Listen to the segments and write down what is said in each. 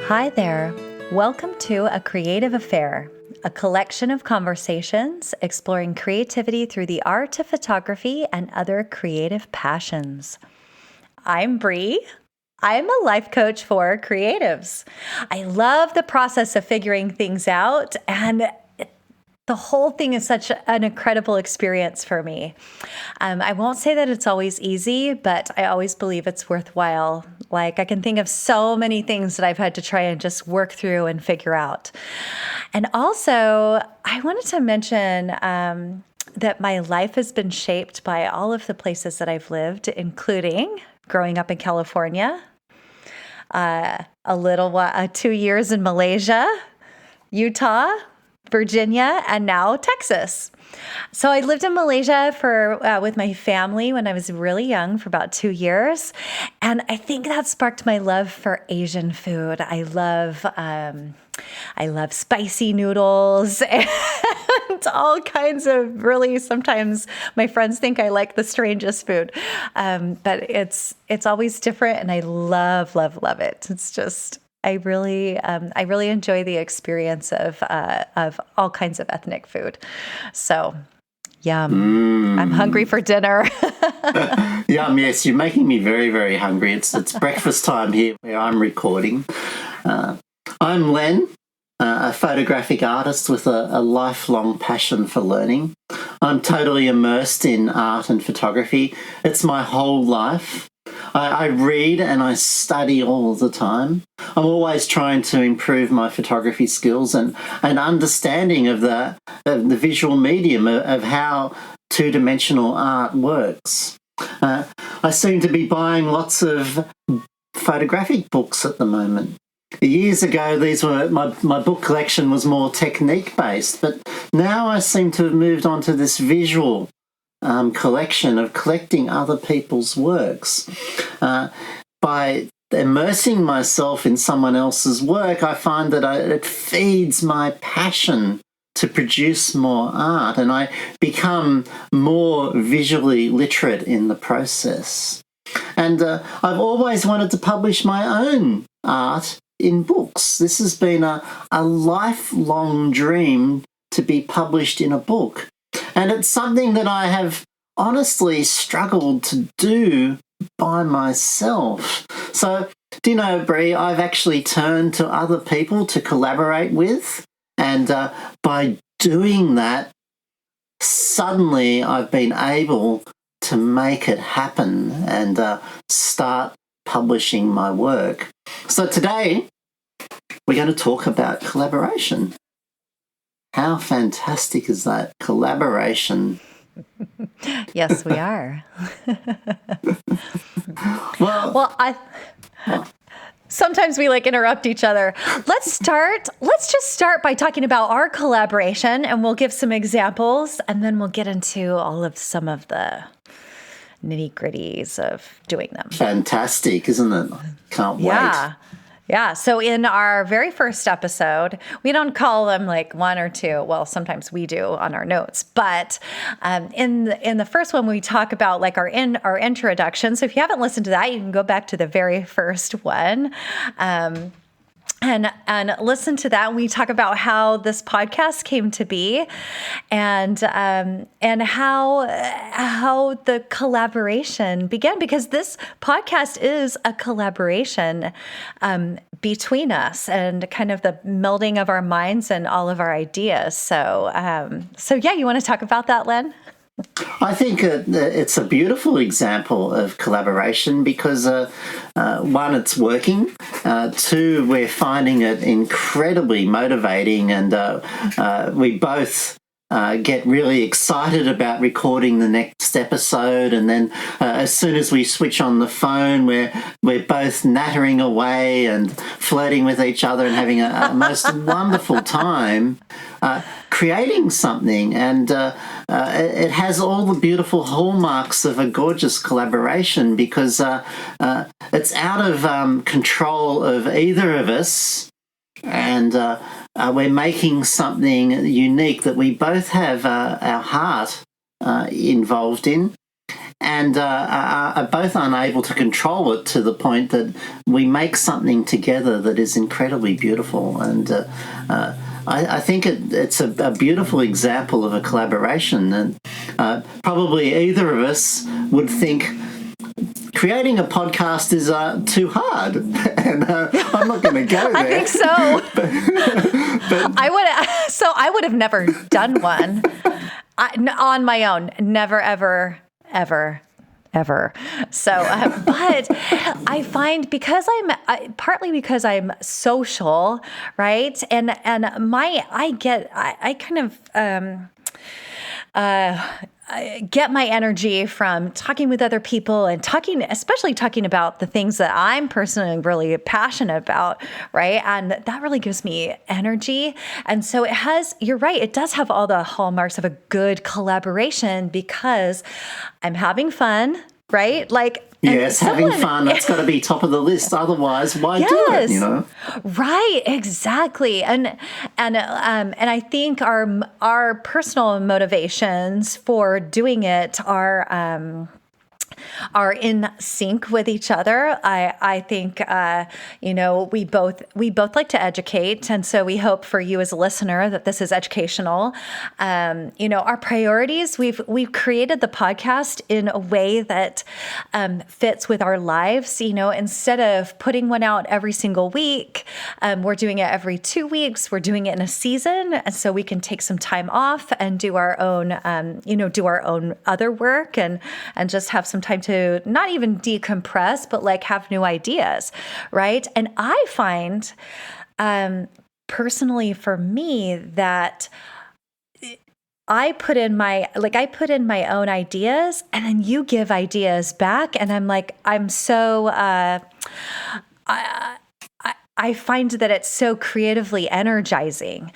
Hi there. Welcome to A Creative Affair, a collection of conversations exploring creativity through the art of photography and other creative passions. I'm Brie. I'm a life coach for creatives. I love the process of figuring things out, and the whole thing is such an incredible experience for me. I won't say that it's always easy, but I always believe it's worthwhile. Like, I can think of so many things that I've had to try and just work through and figure out. And also, I wanted to mention that my life has been shaped by all of the places that I've lived, including growing up in California, 2 years in Malaysia, Utah, Virginia, and now Texas. So I lived in Malaysia with my family when I was really young for about 2 years. And I think that sparked my love for Asian food. I love spicy noodles and all kinds of really, sometimes my friends think I like the strangest food. But it's always different, and I love, love, love it. It's just, I really enjoy the experience of all kinds of ethnic food. So, yum! I'm hungry for dinner. Yum! Yes, you're making me very, very hungry. It's breakfast time here where I'm recording. I'm Len, a photographic artist with a lifelong passion for learning. I'm totally immersed in art and photography. It's my whole life. I read and I study all the time. I'm always trying to improve my photography skills and understanding of the visual medium of how two-dimensional art works. I seem to be buying lots of photographic books at the moment. Years ago, these were my book collection was more technique-based, but now I seem to have moved on to this visual collection of collecting other people's works. By immersing myself in someone else's work, I find that it feeds my passion to produce more art, and I become more visually literate in the process. And I've always wanted to publish my own art in books. This has been a lifelong dream to be published in a book. And it's something that I have honestly struggled to do by myself. So, do you know, Brie, I've actually turned to other people to collaborate with. And by doing that, suddenly I've been able to make it happen and start publishing my work. So today, we're going to talk about collaboration. How fantastic is that? Collaboration. Yes, we are. Sometimes we interrupt each other. Let's just start by talking about our collaboration, and we'll give some examples, and then we'll get into some of the nitty-gritties of doing them. Fantastic, isn't it? Can't wait. Yeah. So in our very first episode, we don't call them one or two. Well, sometimes we do on our notes, but in the first one, we talk about our introduction. So if you haven't listened to that, you can go back to the very first one. And listen to that. We talk about how this podcast came to be, and how the collaboration began, because this podcast is a collaboration between us and kind of the melding of our minds and all of our ideas. So yeah, you want to talk about that, Len? I think it's a beautiful example of collaboration because, one, it's working. Two, we're finding it incredibly motivating, and we both get really excited about recording the next episode. And then as soon as we switch on the phone, we're both nattering away and flirting with each other and having a most wonderful time creating something. And it has all the beautiful hallmarks of a gorgeous collaboration because it's out of control of either of us, and we're making something unique that we both have our heart involved in. and are both unable to control it to the point that we make something together that is incredibly beautiful. And I think it's a beautiful example of a collaboration. And probably either of us would think creating a podcast is too hard, and I'm not going to go there. I think so. but I would have never done one on my own. Never, ever, ever. So, but I find partly because I'm social, right? And I get my energy from talking with other people and especially talking about the things that I'm personally really passionate about, right? And that really gives me energy. And so you're right, it does have all the hallmarks of a good collaboration because I'm having fun, right? Yes, having fun, that's got to be top of the list. Otherwise, why do it, you know? Right, exactly. And I think our personal motivations for doing it are in sync with each other. I think we both like to educate, and so we hope for you as a listener that this is educational. Our priorities, we've created the podcast in a way that fits with our lives. Instead of putting one out every single week, we're doing it every 2 weeks. We're doing it in a season, and so we can take some time off and do our own other work and just have some time to not even decompress, but have new ideas, right? And I find, personally for me, that I put in my own ideas, and then you give ideas back, and I'm so I find that it's so creatively energizing.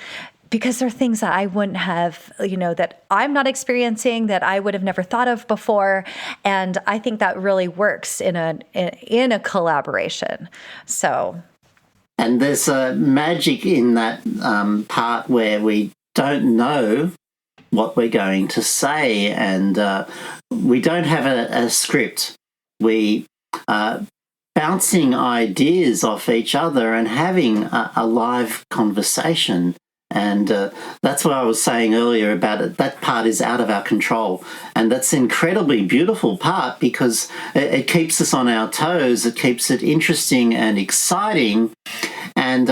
Because there are things that I wouldn't have, that I'm not experiencing, that I would have never thought of before, and I think that really works in a collaboration. So, and there's a magic in that part where we don't know what we're going to say, and we don't have a script. We bouncing ideas off each other and having a live conversation. And that's what I was saying earlier about it. That part is out of our control. And that's an incredibly beautiful part because it keeps us on our toes. It keeps it interesting and exciting. And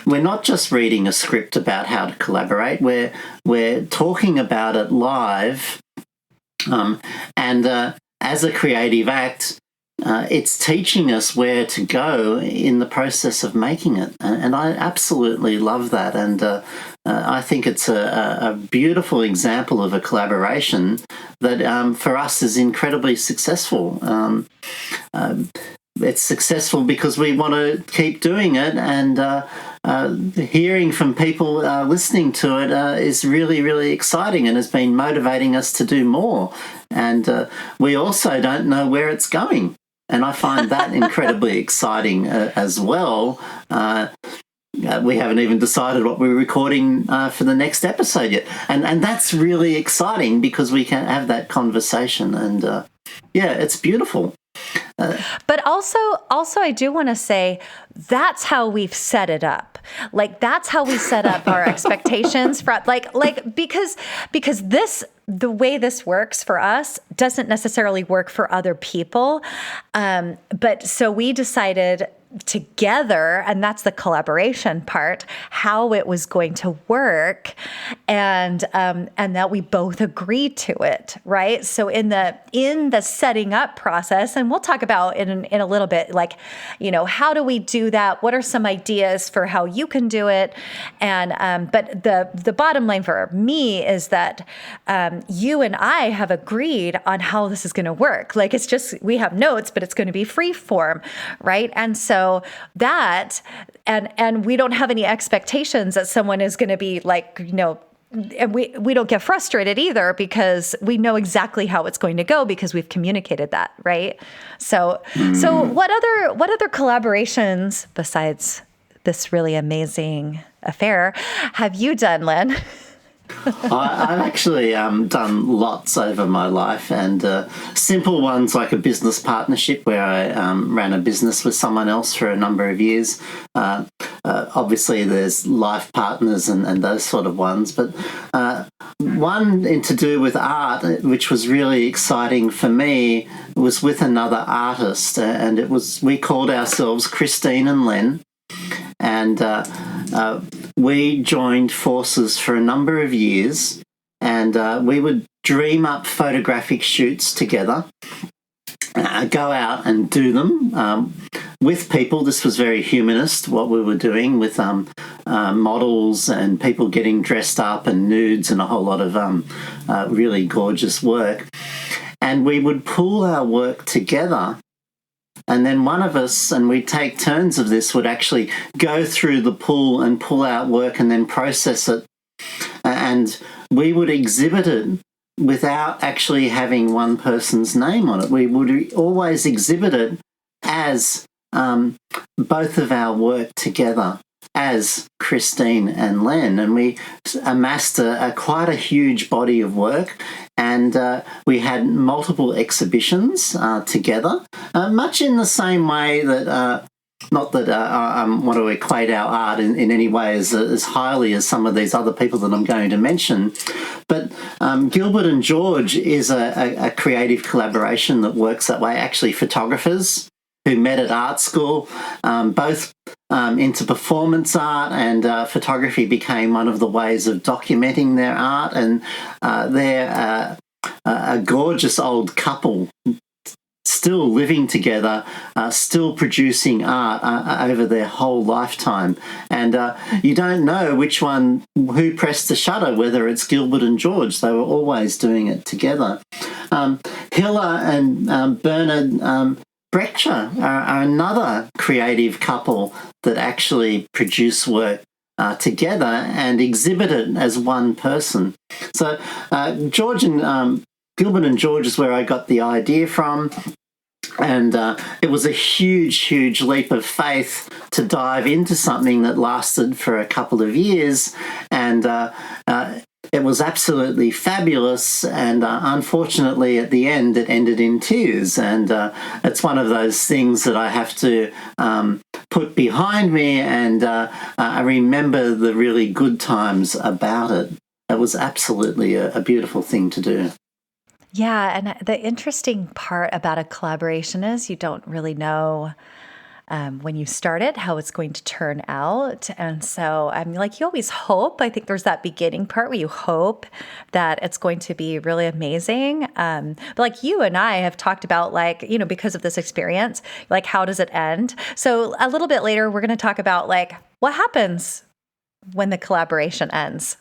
we're not just reading a script about how to collaborate. We're talking about it live. And as a creative act, it's teaching us where to go in the process of making it. And I absolutely love that. And I think it's a beautiful example of a collaboration that for us is incredibly successful. It's successful because we want to keep doing it, and hearing from people listening to it is really, really exciting and has been motivating us to do more. And we also don't know where it's going. And I find that incredibly exciting as well. We haven't even decided what we're recording for the next episode yet. And that's really exciting because we can have that conversation. And it's beautiful. But also I do want to say that's how we've set it up. That's how we set up our expectations for because the way this works for us doesn't necessarily work for other people. But so we decided together, and that's the collaboration part, how it was going to work, and that we both agreed to it, right? So in the setting up process, and we'll talk about in a little bit, how do we do that? What are some ideas for how you can do it? And but the bottom line for me is that you and I have agreed on how this is going to work. It's just we have notes, but it's going to be free form, right? And so that, and we don't have any expectations that someone is going to be and we don't get frustrated either because we know exactly how it's going to go because we've communicated that, right? So what other collaborations besides this really amazing affair have you done, Len? I've actually done lots over my life, and simple ones like a business partnership where I ran a business with someone else for a number of years. Obviously, there's life partners and those sort of ones, but one to do with art, which was really exciting for me, was with another artist, and we called ourselves Christine and Len, and we joined forces for a number of years, and we would dream up photographic shoots together, go out and do them with people. This was very humanist, what we were doing with models and people getting dressed up and nudes and a whole lot of really gorgeous work. And we would pool our work together, and then one of us, and we'd take turns of this, would actually go through the pool and pull out work and then process it. And we would exhibit it without actually having one person's name on it. We would always exhibit it as both of our work together as Christine and Len, and we amassed quite a huge body of work, and we had multiple exhibitions together, much in the same way that not that I want to equate our art in any way as highly as some of these other people that I'm going to mention, but Gilbert and George is a creative collaboration that works that way. Actually, photographers who met at art school, both into performance art, and photography became one of the ways of documenting their art, and they're a gorgeous old couple, still living together, still producing art over their whole lifetime. And you don't know who pressed the shutter, whether it's Gilbert and George. They were always doing it together. Hilla and Bernard Brecher are another creative couple that actually produce work together and exhibit it as one person. So Gilbert and George is where I got the idea from. And it was a huge, huge leap of faith to dive into something that lasted for a couple of years. And it was absolutely fabulous. And unfortunately, at the end, it ended in tears. And it's one of those things that I have to put behind me. And I remember the really good times about it. It was absolutely a beautiful thing to do. Yeah, and the interesting part about a collaboration is you don't really know when you start it how it's going to turn out. And so I'm like, you always hope. I think there's that beginning part where you hope that it's going to be really amazing. But like you and I have talked about, like, you know, because of this experience, like, how does it end? So a little bit later, we're going to talk about, like, what happens when the collaboration ends.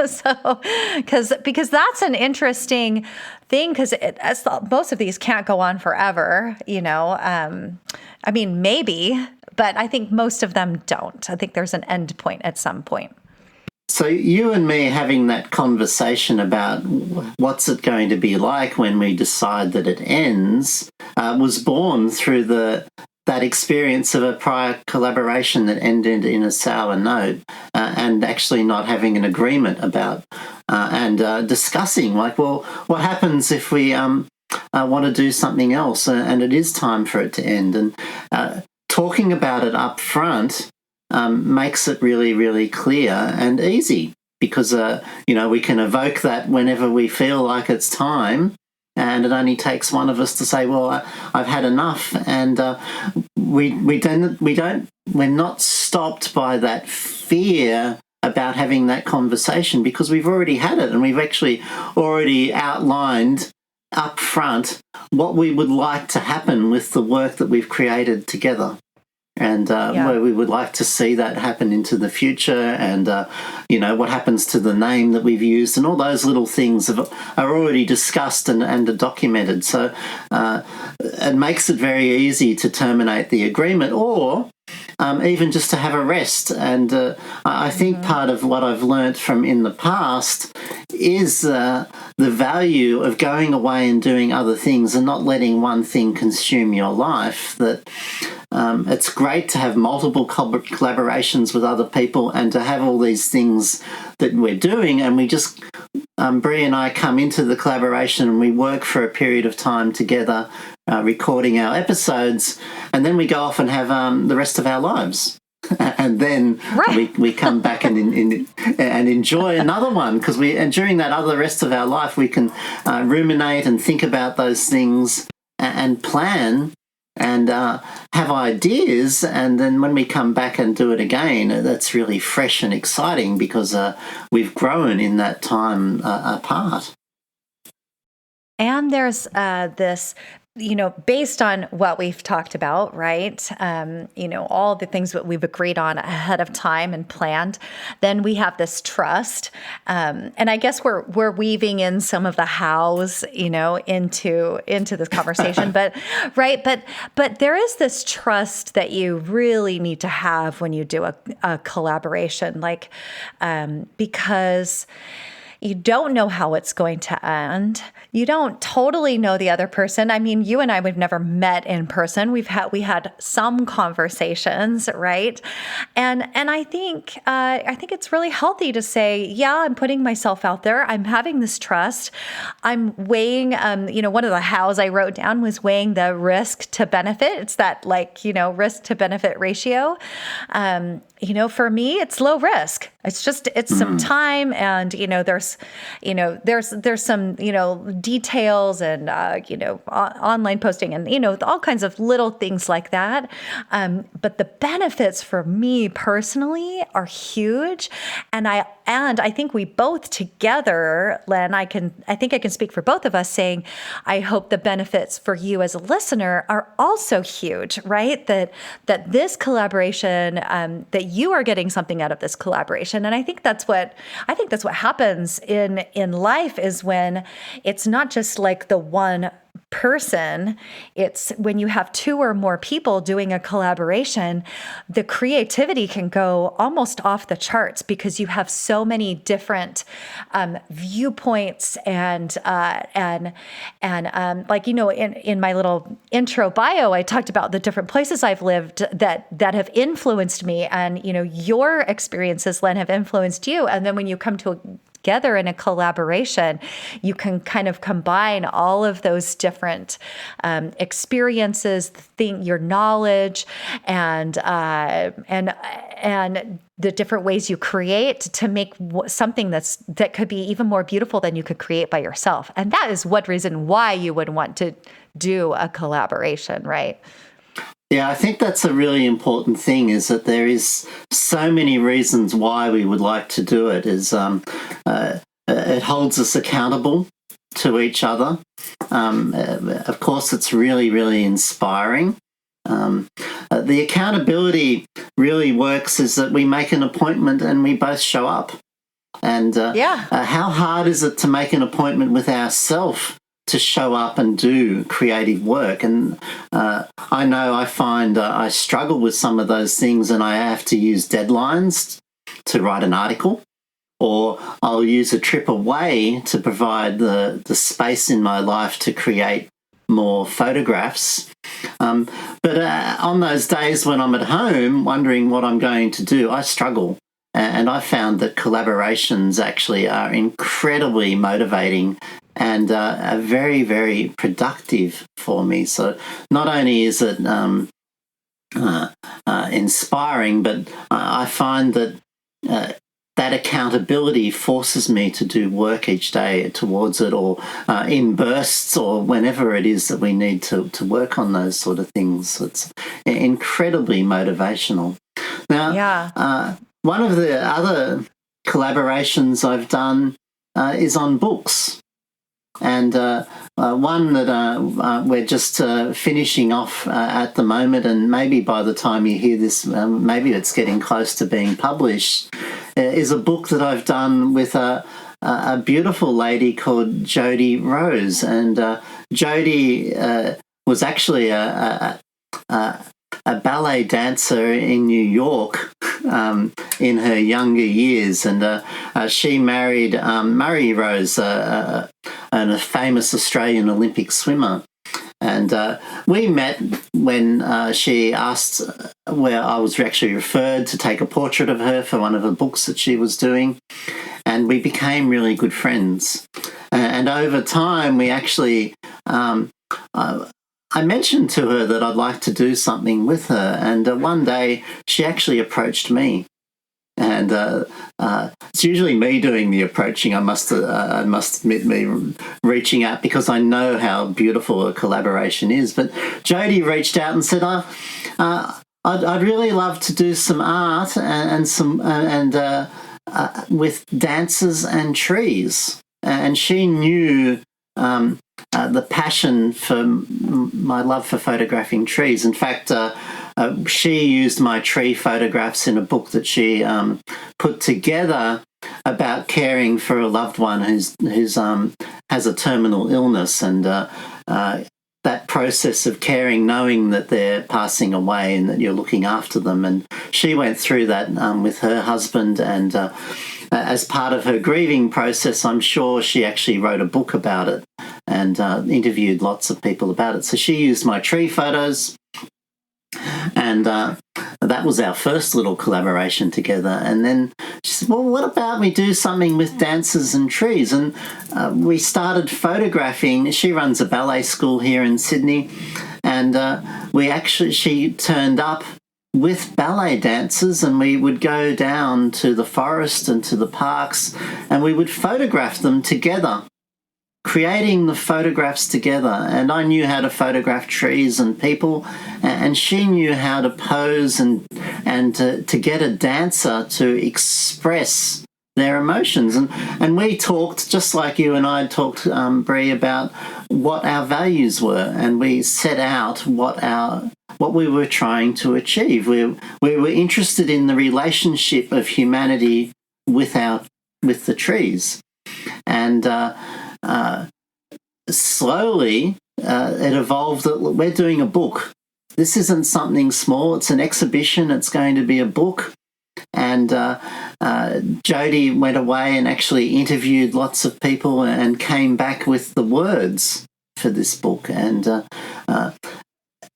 So, because that's an interesting thing, because most of these can't go on forever, you know. I mean, maybe, but I think most of them don't. I think there's an end point at some point. So you and me having that conversation about what's it going to be like when we decide that it ends was born through that experience of a prior collaboration that ended in a sour note, and actually not having an agreement about and discussing, like, well, what happens if we want to do something else and it is time for it to end? And talking about it up front makes it really, really clear and easy, because, we can evoke that whenever we feel like it's time. And it only takes one of us to say, well, I've had enough. And we're not stopped by that fear about having that conversation, because we've already had it, and we've actually already outlined up front what we would like to happen with the work that we've created together. And where we would like to see that happen into the future, and, what happens to the name that we've used, and all those little things are already discussed and are documented. So it makes it very easy to terminate the agreement, or even just to have a rest. And I think part of what I've learnt from in the past is the value of going away and doing other things and not letting one thing consume your life. That it's great to have multiple collaborations with other people and to have all these things that we're doing, and we just Brie and I come into the collaboration and we work for a period of time together, recording our episodes, and then we go off and have the rest of our lives. And then we come back and enjoy another one, because during that other rest of our life we can ruminate and think about those things and plan and have ideas, and then when we come back and do it again, that's really fresh and exciting because we've grown in that time apart. And there's this, based on what we've talked about, right? All the things that we've agreed on ahead of time and planned, then we have this trust. And I guess we're weaving in some of the hows, into this conversation, but right. But there is this trust that you really need to have when you do a collaboration, because you don't know how it's going to end. You don't totally know the other person. I mean, you and I, we've never met in person. We had some conversations, right? And I think it's really healthy to say, yeah, I'm putting myself out there. I'm having this trust. I'm weighing. One of the hows I wrote down was weighing the risk to benefit. It's that risk to benefit ratio. For me, it's low risk. It's some time, and there's some details and online posting and all kinds of little things like that. But the benefits for me personally are huge, and I think we both together, Len, I think I can speak for both of us saying, I hope the benefits for you as a listener are also huge, right? That this collaboration, that you are getting something out of this collaboration. And I think that's what happens in life, is when it's not just like the one person, it's when you have two or more people doing a collaboration, the creativity can go almost off the charts because you have so many different viewpoints and in my little intro bio, I talked about the different places I've lived that have influenced me, and your experiences, Len, have influenced you. And then when you come together in a collaboration, you can kind of combine all of those different experiences, your knowledge, and the different ways you create to make something that could be even more beautiful than you could create by yourself. And that is one reason why you would want to do a collaboration, right? Yeah, I think that's a really important thing, is that there is so many reasons why we would like to do it. It holds us accountable to each other. Of course, it's really, really inspiring. The accountability really works is that we make an appointment and we both show up. And how hard is it to make an appointment with ourselves to show up and do creative work? And I know I find I struggle with some of those things, and I have to use deadlines to write an article, or I'll use a trip away to provide the space in my life to create more photographs. But on those days when I'm at home wondering what I'm going to do, I struggle. And I found that collaborations actually are incredibly motivating and are very, very productive for me. So not only is it inspiring, but I find that that accountability forces me to do work each day towards it, or in bursts, or whenever it is that we need to work on those sort of things. It's incredibly motivational. Now, one of the other collaborations I've done is on books. And one that we're just finishing off at the moment, and maybe by the time you hear this, maybe it's getting close to being published, is a book that I've done with a beautiful lady called Jody Rose. And Jody was actually a ballet dancer in New York in her younger years, and she married Murray Rose, a famous Australian Olympic swimmer. And we met when she asked where I was actually referred to take a portrait of her for one of the books that she was doing. And we became really good friends. And over time, we actually, I mentioned to her that I'd like to do something with her. And one day she actually approached me. And it's usually me doing the approaching. I must admit, me reaching out, because I know how beautiful a collaboration is. But Jodie reached out and said, "I'd really love to do some art with dancers and trees." And she knew the passion for my love for photographing trees. In fact, she used my tree photographs in a book that she put together about caring for a loved one who's has a terminal illness, and that process of caring, knowing that they're passing away and that you're looking after them. And she went through that with her husband, and as part of her grieving process, I'm sure she actually wrote a book about it and interviewed lots of people about it. So she used my tree photos, and that was our first little collaboration together. And then she said, "Well, what about we do something with dancers and trees?" And we started photographing. She runs a ballet school here in Sydney, and she turned up with ballet dancers, and we would go down to the forest and to the parks, and we would photograph them together, creating the photographs together. And I knew how to photograph trees and people, and she knew how to pose and to get a dancer to express their emotions. And we talked, just like you and I talked, Brie, about what our values were, and we set out what we were trying to achieve. We were interested in the relationship of humanity with the trees. And slowly it evolved that we're doing a book. This isn't something small. It's an exhibition. It's going to be a book. And Jodie went away and actually interviewed lots of people and came back with the words for this book. And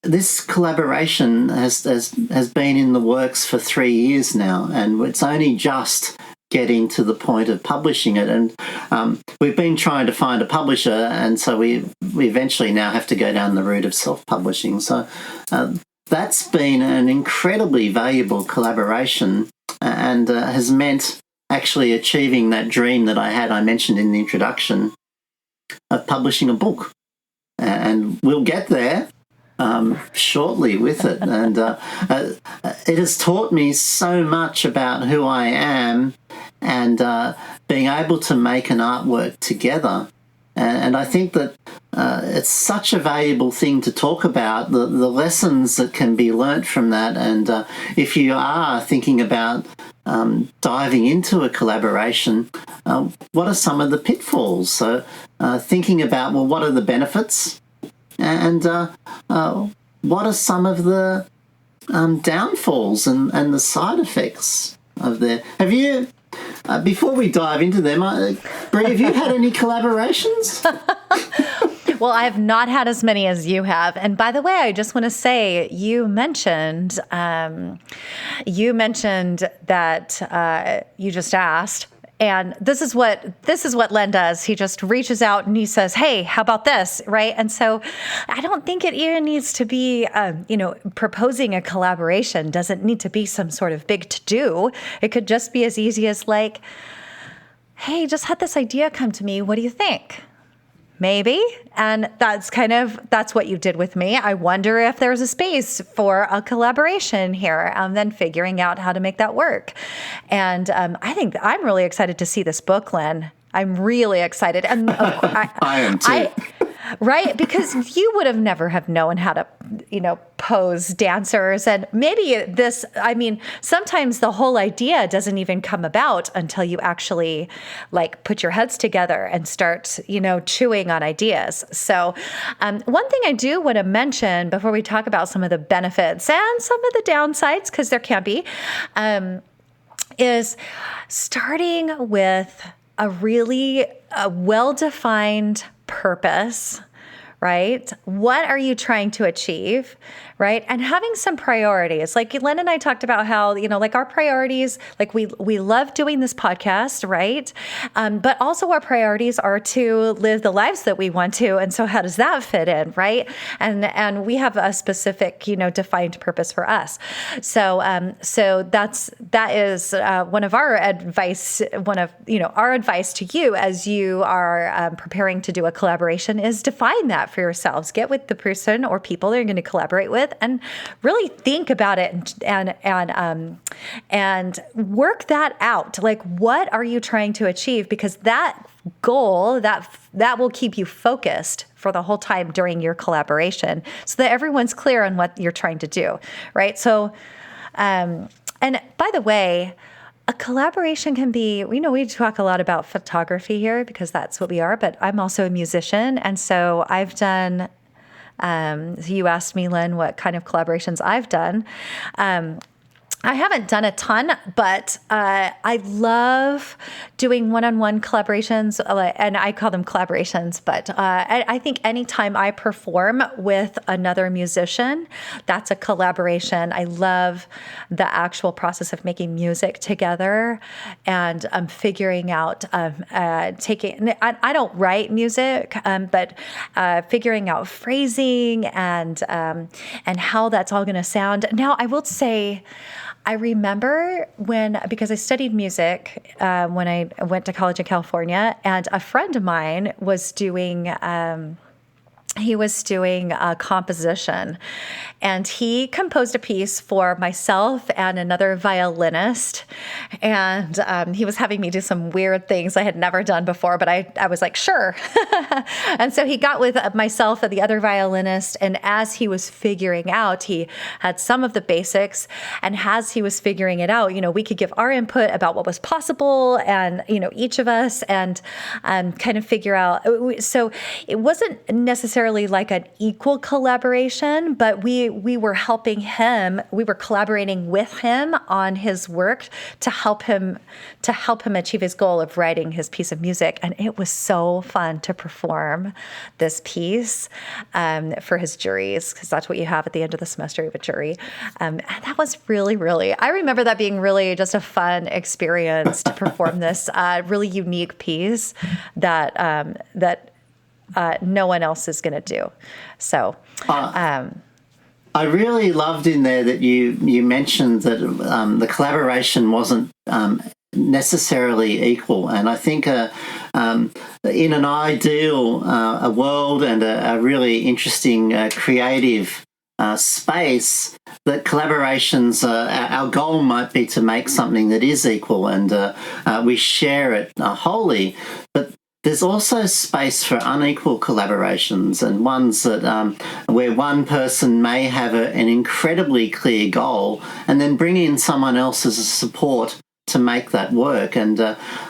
this collaboration has been in the works for 3 years now, and it's only just getting to the point of publishing it. And we've been trying to find a publisher, and so we eventually now have to go down the route of self-publishing. So that's been an incredibly valuable collaboration, and has meant actually achieving that dream that I mentioned in the introduction, of publishing a book. And we'll get there shortly with it. And it has taught me so much about who I am, and being able to make an artwork together. And I think that it's such a valuable thing to talk about, the lessons that can be learnt from that. And if you are thinking about diving into a collaboration, what are some of the pitfalls? So thinking about, well, what are the benefits? And what are some of the downfalls and the side effects of the... Have you... before we dive into them, Brie, have you had any collaborations? Well, I have not had as many as you have. And by the way, I just want to say, you mentioned that you just asked. And this is what Len does. He just reaches out and he says, "Hey, how about this?" Right? And so I don't think it even needs to be, proposing a collaboration doesn't need to be some sort of big to-do. It could just be as easy as like, "Hey, just had this idea come to me. What do you think?" Maybe. And that's what you did with me. I wonder if there's a space for a collaboration here, then figuring out how to make that work. And I think I'm really excited to see this book, Len. I'm really excited. And I am too. Right? Because you would have never have known how to, pose dancers. And maybe sometimes the whole idea doesn't even come about until you actually like put your heads together and start, chewing on ideas. So one thing I do want to mention before we talk about some of the benefits and some of the downsides, because there can be, is starting with a really well-defined purpose, right? What are you trying to achieve, right? And having some priorities. Like Len and I talked about how, like our priorities, like we love doing this podcast, right? But also our priorities are to live the lives that we want to. And so how does that fit in, right? And we have a specific, defined purpose for us. So that is one of our advice. Our advice to you as you are preparing to do a collaboration is define that for yourselves. Get with the person or people that you're going to collaborate with, and really think about it and work that out. Like, what are you trying to achieve? Because that goal that will keep you focused for the whole time during your collaboration, so that everyone's clear on what you're trying to do, right? So, and by the way, a collaboration can be, we talk a lot about photography here because that's what we are, but I'm also a musician. And so I've done, you asked me, Len, what kind of collaborations I've done. I haven't done a ton, but I love doing one-on-one collaborations, and I call them collaborations. But I think anytime I perform with another musician, that's a collaboration. I love the actual process of making music together and figuring out, I don't write music, but figuring out phrasing and how that's all going to sound. Now, I will say, I remember because I studied music when I went to college in California, and a friend of mine was doing a composition, and he composed a piece for myself and another violinist. And he was having me do some weird things I had never done before, but I was like, sure. And so he got with myself and the other violinist. And as he was figuring out, he had some of the basics. And as he was figuring it out, we could give our input about what was possible, and, each of us, and kind of figure out. So it wasn't necessarily like an equal collaboration, but we were helping him. We were collaborating with him on his work to help him achieve his goal of writing his piece of music. And it was so fun to perform this piece for his juries, because that's what you have at the end of the semester, you have a jury. And that was really, really, I remember that being really just a fun experience to perform this really unique piece that no one else is going to do. So, I really loved in there that you mentioned that the collaboration wasn't necessarily equal, and I think in an ideal a world and a really interesting creative space, that collaborations, our goal might be to make something that is equal, and we share it wholly, but there's also space for unequal collaborations, and ones that where one person may have an incredibly clear goal and then bring in someone else as a support to make that work. And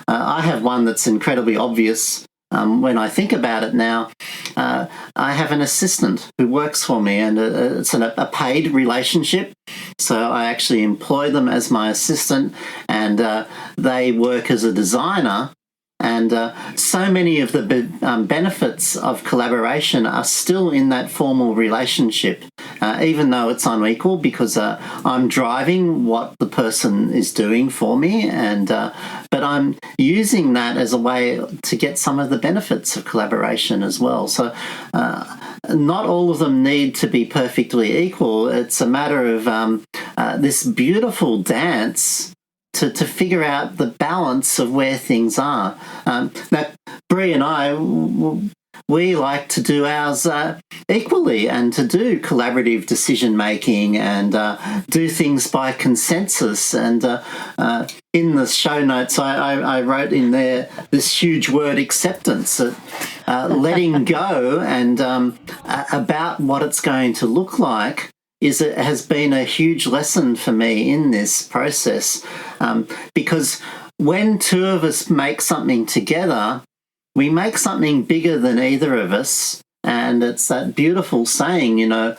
I have one that's incredibly obvious when I think about it now. I have an assistant who works for me, and it's a paid relationship. So I actually employ them as my assistant, and they work as a designer. And so many of the benefits of collaboration are still in that formal relationship, even though it's unequal, because I'm driving what the person is doing for me, and but I'm using that as a way to get some of the benefits of collaboration as well. So not all of them need to be perfectly equal. It's a matter of this beautiful dance to figure out the balance of where things are. Now, Brie and I, we like to do ours equally, and to do collaborative decision-making and do things by consensus. And in the show notes, I wrote in there this huge word, acceptance. letting go and about what it's going to look like it has been a huge lesson for me in this process, because when two of us make something together, we make something bigger than either of us. And it's that beautiful saying, 1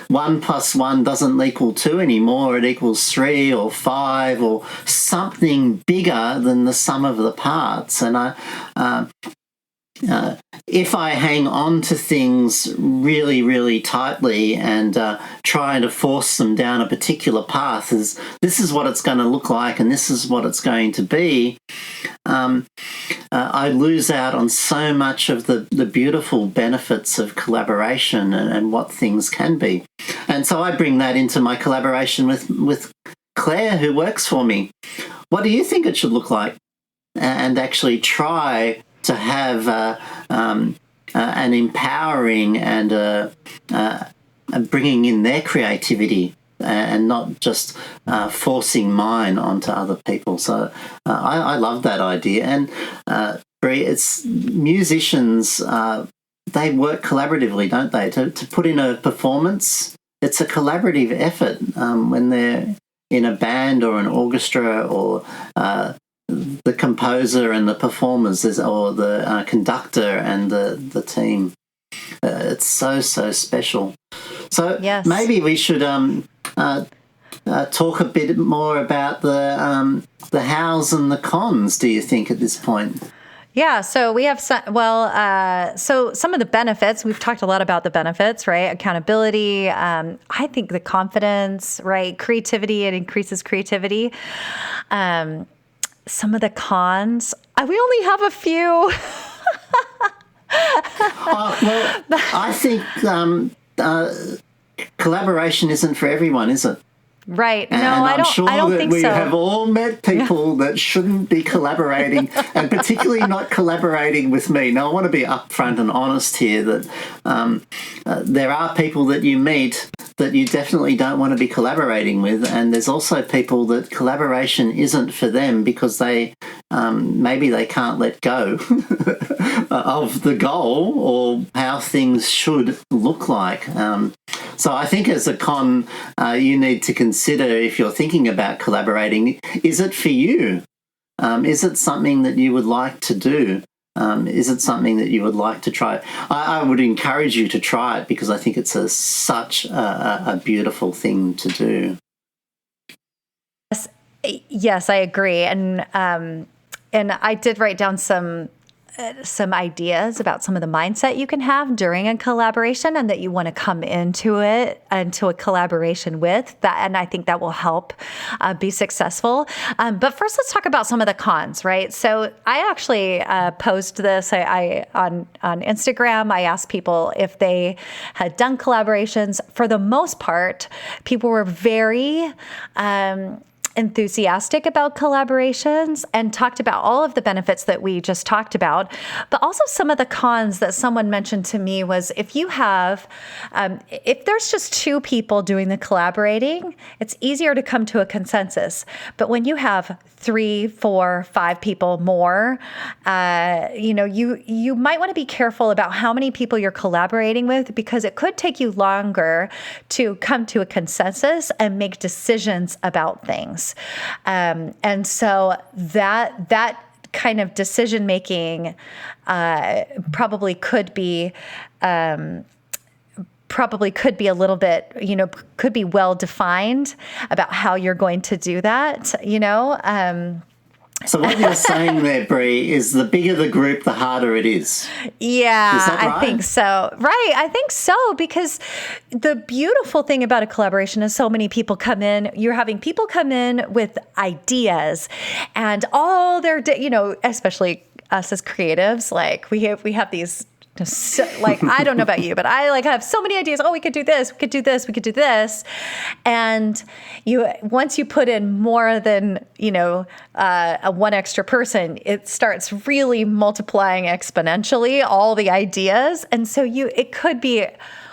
+ 1 doesn't equal 2 anymore. It equals 3 or 5 or something bigger than the sum of the parts. And if I hang on to things really, really tightly and try to force them down a particular path, this is what it's going to look like and this is what it's going to be, I lose out on so much of the beautiful benefits of collaboration and what things can be. And so I bring that into my collaboration with Claire, who works for me. What do you think it should look like? And actually try to have an empowering and bringing in their creativity and not just forcing mine onto other people. So I love that idea. And Brie, it's musicians, they work collaboratively, don't they? To put in a performance, it's a collaborative effort when they're in a band or an orchestra or the composer and the performers or the conductor and the team. It's so special. So yes. Maybe we should talk a bit more about the hows and the cons, do you think, at this point? Yeah, so we have so some of the benefits, we've talked a lot about the benefits, right? Accountability, I think the confidence, right? Creativity, it increases creativity. Some of the cons, we only have a few. Well, I think collaboration isn't for everyone, is it? Right. And no, I don't think so. We have all met people that shouldn't be collaborating, and particularly not collaborating with me. Now, I want to be upfront and honest here that there are people that you meet that you definitely don't want to be collaborating with, and there's also people that collaboration isn't for them because they maybe they can't let go of the goal or how things should look like. So I think as a con, you need to consider if you're thinking about collaborating, is it for you? Is it something that you would like to do? Is it something that you would like to try? I would encourage you to try it because I think it's such a beautiful thing to do. Yes, I agree. And I did write down some ideas about some of the mindset you can have during a collaboration and that you want to come into a collaboration with that. And I think that will help be successful. But first, let's talk about some of the cons, right? So I actually posed this on Instagram. I asked people if they had done collaborations. For the most part, people were very enthusiastic about collaborations and talked about all of the benefits that we just talked about. But also some of the cons that someone mentioned to me was if you have, if there's just two people doing the collaborating, it's easier to come to a consensus. But when you have 3, 4, 5 people more, you might want to be careful about how many people you're collaborating with because it could take you longer to come to a consensus and make decisions about things. And so that kind of decision making probably could be a little bit, could be well defined about how you're going to do that, So what you're saying there, Brie, is the bigger the group, the harder it is. Yeah, is that right? I think so. Right. I think so, because the beautiful thing about a collaboration is so many people come in, you're having people come in with ideas and all their, especially us as creatives, like we have these, I don't know about you, but I have so many ideas. Oh, we could do this, we could do this, we could do this. And once you put in more than, one extra person, it starts really multiplying exponentially, all the ideas. And so it could be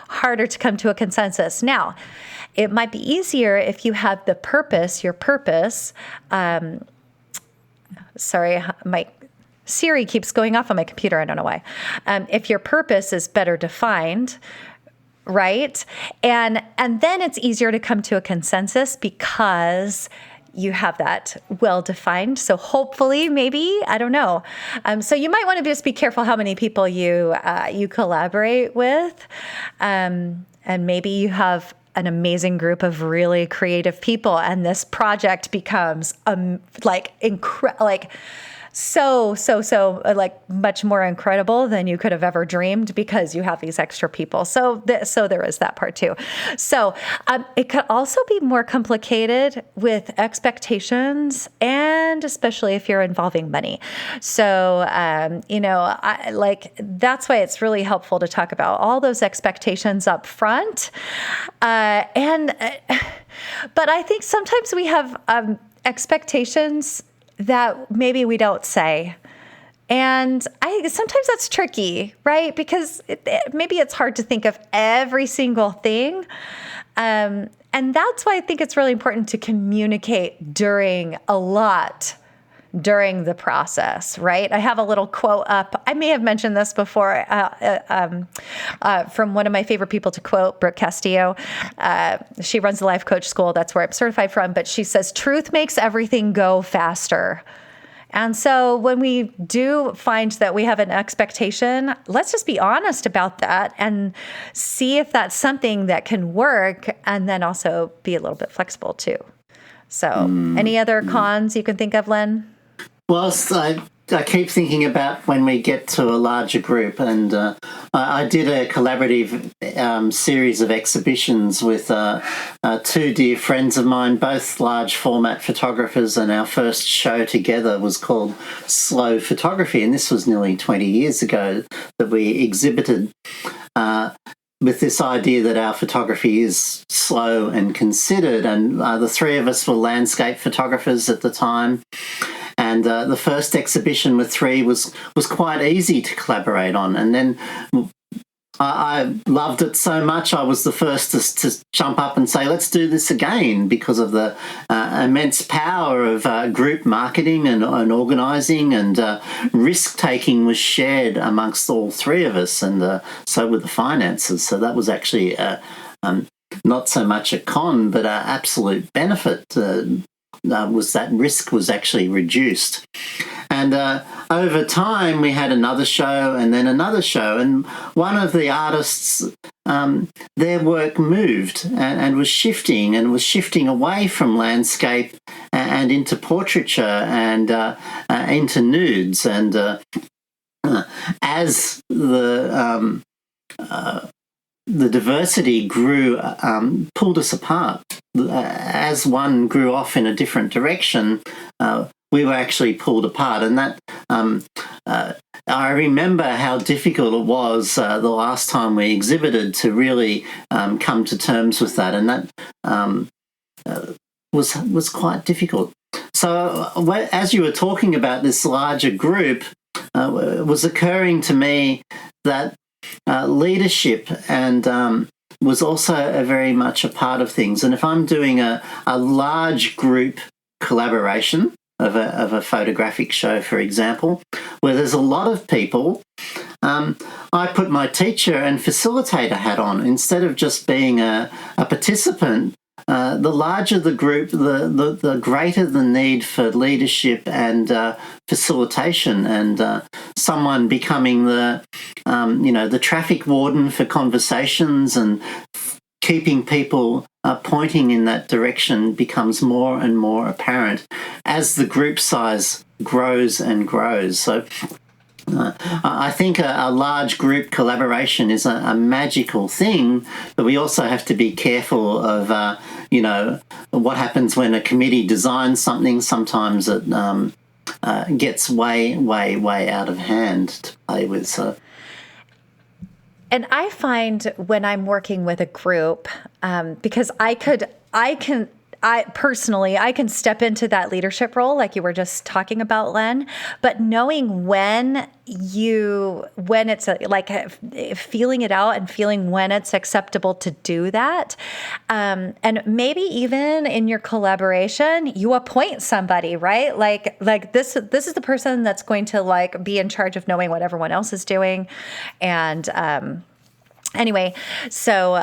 harder to come to a consensus. Now, it might be easier if you have your purpose. Sorry, my Siri keeps going off on my computer. I don't know why. If your purpose is better defined, right? And then it's easier to come to a consensus because you have that well defined. So hopefully, maybe, I don't know. So you might want to just be careful how many people you collaborate with, and maybe you have an amazing group of really creative people, and this project becomes so much more incredible than you could have ever dreamed because you have these extra people. So there is that part too. So it could also be more complicated with expectations, and especially if you're involving money. So that's why it's really helpful to talk about all those expectations up front. But I think sometimes we have expectations that maybe we don't say. And sometimes that's tricky, right? Because maybe it's hard to think of every single thing. And that's why I think it's really important to communicate during the process, right? I have a little quote up. I may have mentioned this before from one of my favorite people to quote, Brooke Castillo. She runs the life coach school. That's where I'm certified from. But she says, truth makes everything go faster. And so when we do find that we have an expectation, let's just be honest about that and see if that's something that can work, and then also be a little bit flexible too. So any other cons you can think of, Len? Well, I keep thinking about when we get to a larger group, and I did a collaborative series of exhibitions with two dear friends of mine, both large format photographers, and our first show together was called Slow Photography, and this was nearly 20 years ago that we exhibited with this idea that our photography is slow and considered, and the three of us were landscape photographers at the time. And the first exhibition with three was quite easy to collaborate on. And then I loved it so much, I was the first to jump up and say, let's do this again, because of the immense power of group marketing and organising, and risk-taking was shared amongst all three of us, and so were the finances. So that was actually not so much a con, but an absolute benefit. Was that risk was actually reduced. And over time, we had another show and then another show. And one of the artists, their work moved and was shifting away from landscape and into portraiture and into nudes. And as the diversity grew, pulled us apart. As one grew off in a different direction, we were actually pulled apart. And that I remember how difficult it was the last time we exhibited to really come to terms with that, and that was quite difficult. So as you were talking about this larger group, it was occurring to me that leadership and was also very much a part of things. And if I'm doing a large group collaboration of a photographic show, for example, where there's a lot of people, I put my teacher and facilitator hat on instead of just being a participant. The larger the group, the greater the need for leadership and facilitation, and someone becoming the traffic warden for conversations and keeping people pointing in that direction becomes more and more apparent as the group size grows and grows. So I think a large group collaboration is a magical thing, but we also have to be careful of, what happens when a committee designs something. Sometimes it gets way out of hand to play with. So. And I find when I'm working with a group, because I I personally, I can step into that leadership role like you were just talking about, Len, but knowing when it's feeling it out and feeling when it's acceptable to do that. And maybe even in your collaboration, you appoint somebody, right? Like this is the person that's going to like be in charge of knowing what everyone else is doing. And, anyway, so,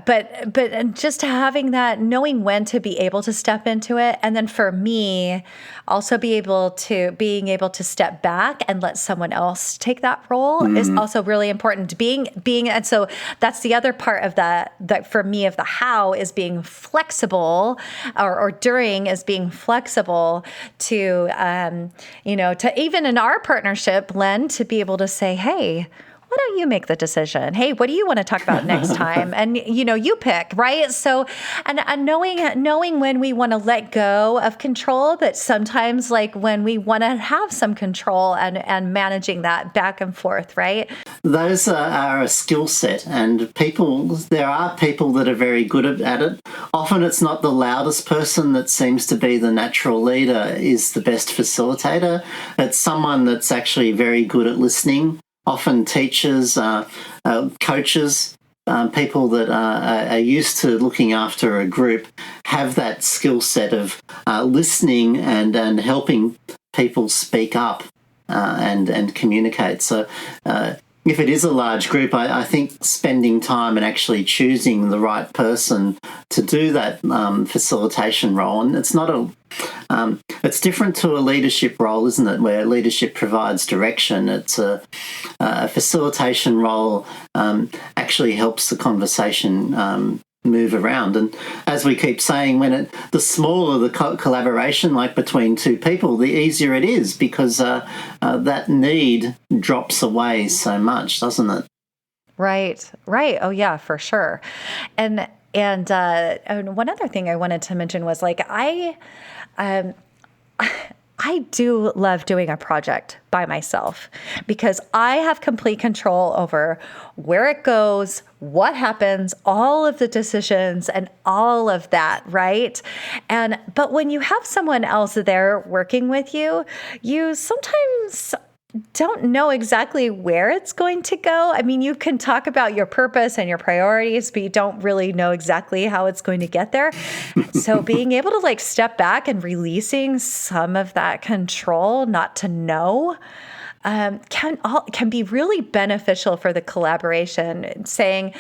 but just having that, knowing when to be able to step into it. And then for me, also being able to step back and let someone else take that role is also really important. And so that's the other part of that for me of the how is being flexible or during is being flexible to, to even in our partnership, Len, to be able to say, hey, why don't you make the decision? Hey, what do you want to talk about next time? And, you pick, right? So, and knowing when we want to let go of control, but sometimes like when we want to have some control and managing that back and forth, right? Those are a skill set, and there are people that are very good at it. Often it's not the loudest person that seems to be the natural leader is the best facilitator. It's someone that's actually very good at listening. Often teachers, coaches, people that are used to looking after a group have that skill set of listening and helping people speak up and communicate. So if it is a large group, I think spending time and actually choosing the right person to do that facilitation role, and it's different to a leadership role, isn't it? Where leadership provides direction. It's a facilitation role actually helps the conversation move around. And as we keep saying, the smaller the collaboration, like between two people, the easier it is because that need drops away so much, doesn't it? Right. Oh yeah, for sure. And one other thing I wanted to mention was like I do love doing a project by myself because I have complete control over where it goes, what happens, all of the decisions and all of that, right? But when you have someone else there working with you, you sometimes don't know exactly where it's going to go. I mean, you can talk about your purpose and your priorities, but you don't really know exactly how it's going to get there. So being able to like step back and releasing some of that control, not to know, can be really beneficial for the collaboration. Saying,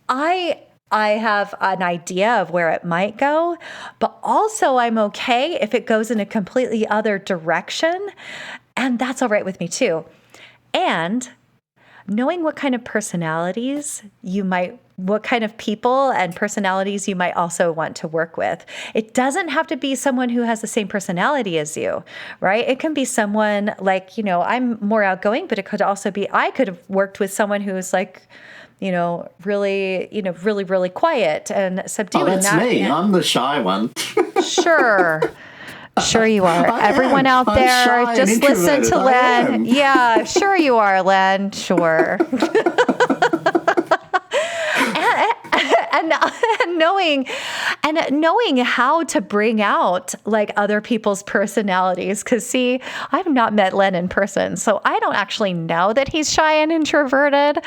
I have an idea of where it might go, but also I'm okay if it goes in a completely other direction. And that's all right with me too. And knowing what kind of what kind of people and personalities you might also want to work with. It doesn't have to be someone who has the same personality as you, right? It can be someone like, I'm more outgoing, but it could also be, I could have worked with someone who's like, really, really quiet and subdued. Oh, that's me. I'm the shy one. Sure you are. Everyone out there, just listen to Len. Yeah, sure you are, Len. Sure. and knowing how to bring out like other people's personalities. Because see, I've not met Len in person, so I don't actually know that he's shy and introverted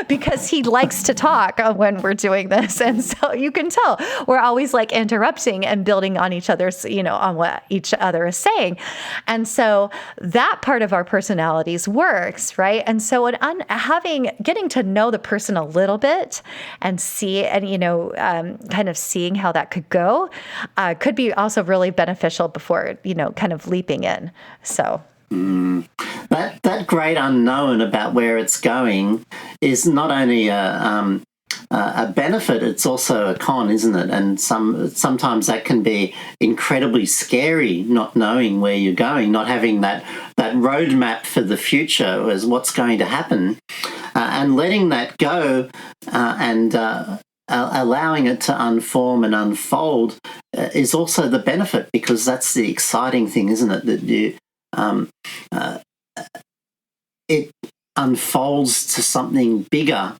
because he likes to talk when we're doing this. And so you can tell we're always like interrupting and building on each other's, on what each other is saying. And so that part of our personalities works, right? And so getting to know the person a little bit and kind of seeing how that could go could be also really beneficial before, kind of leaping in. So. That great unknown about where it's going is not only a benefit, it's also a con, isn't it? And sometimes that can be incredibly scary, not knowing where you're going, not having that roadmap for the future as what's going to happen, and letting that go and allowing it to unform and unfold is also the benefit, because that's the exciting thing, isn't it? That it unfolds to something bigger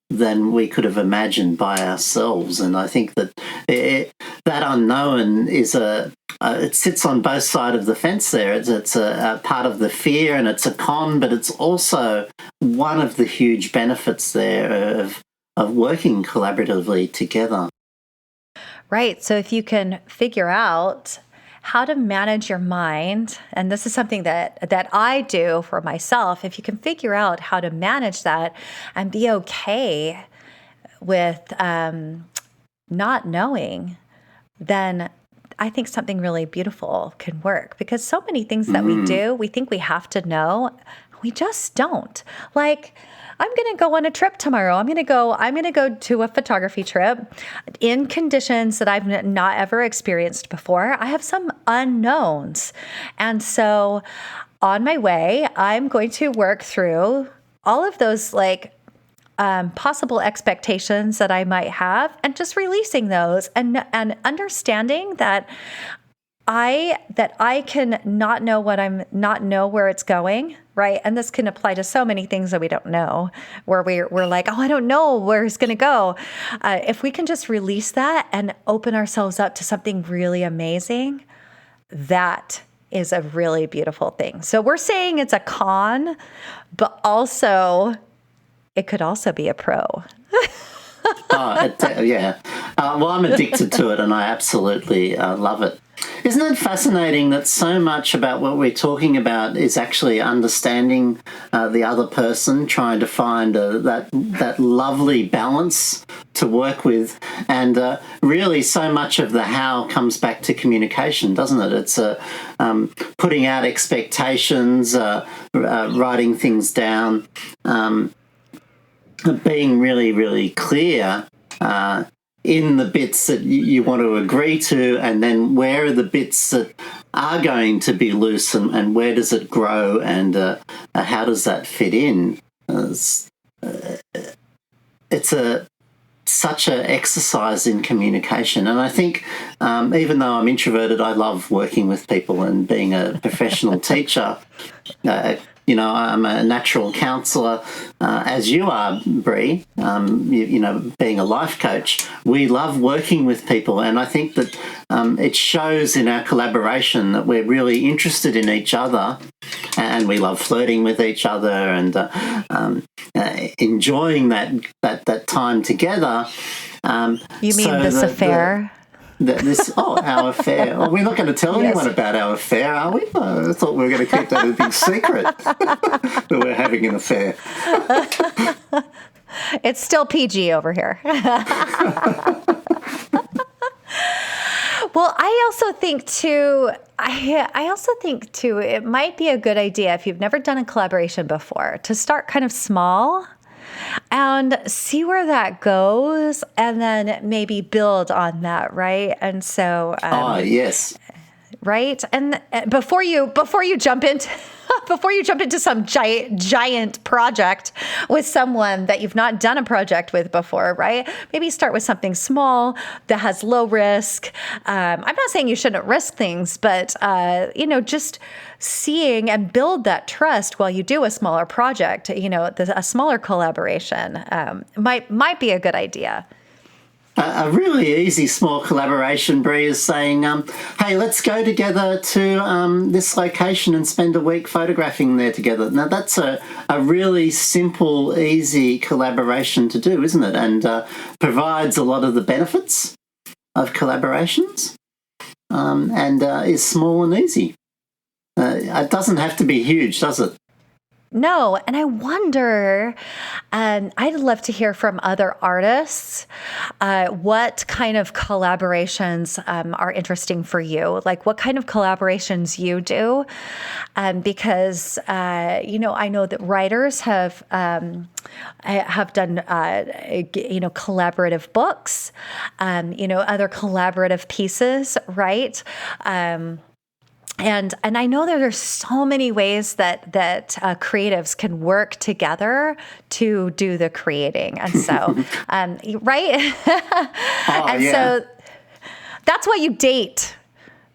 than we could have imagined by ourselves. And I think that that unknown is it sits on both sides of the fence there. It's a part of the fear, and it's a con, but it's also one of the huge benefits there of working collaboratively together. Right. So if you can figure out how to manage your mind, and this is something that I do for myself, if you can figure out how to manage that and be okay with not knowing, then I think something really beautiful can work, because so many things that we do, we think we have to know, we just don't. Like, I'm going to go on a trip tomorrow. I'm going to go to a photography trip in conditions that I've not ever experienced before. I have some unknowns. And so on my way, I'm going to work through all of those possible expectations that I might have, and just releasing those and understanding that I can not know where it's going, right? And this can apply to so many things that we don't know, where we're like, oh, I don't know where it's going to go. If we can just release that and open ourselves up to something really amazing, that is a really beautiful thing. So we're saying it's a con, but also it could also be a pro. Yeah. Well, I'm addicted to it, and I absolutely love it. Isn't it fascinating that so much about what we're talking about is actually understanding the other person, trying to find that lovely balance to work with, and really so much of the how comes back to communication, doesn't it? It's putting out expectations, writing things down, being really, really clear in the bits that you want to agree to, and then where are the bits that are going to be loose, and where does it grow, and how does that fit in? It's such an exercise in communication. And I think even though I'm introverted, I love working with people and being a professional teacher. I'm a natural counsellor, as you are, Brie, being a life coach. We love working with people, and I think that it shows in our collaboration that we're really interested in each other, and we love flirting with each other and enjoying that time together. You mean this affair? Our affair. Well, we're not going to tell anyone about our affair, are we? I thought we were going to keep that a big secret, that we're having an affair. It's still PG over here. Well, I also think too, it might be a good idea, if you've never done a collaboration before, to start kind of small and see where that goes, and then maybe build on that, right? And so, yes, right. And before you jump into some giant project with someone that you've not done a project with before, right? Maybe start with something small that has low risk. I'm not saying you shouldn't risk things, but just seeing and build that trust while you do a smaller project. A smaller collaboration might be a good idea. A really easy small collaboration, Brie, is saying, hey, let's go together to this location and spend a week photographing there together. Now, that's a really simple, easy collaboration to do, isn't it? And provides a lot of the benefits of collaborations, and is small and easy. It doesn't have to be huge, does it? No, and I wonder, I'd love to hear from other artists, what kind of collaborations are interesting for you, like what kind of collaborations you do, because I know that writers have done collaborative books, other collaborative pieces, right? And I know that there's so many ways that creatives can work together to do the creating, and so right, so that's why you date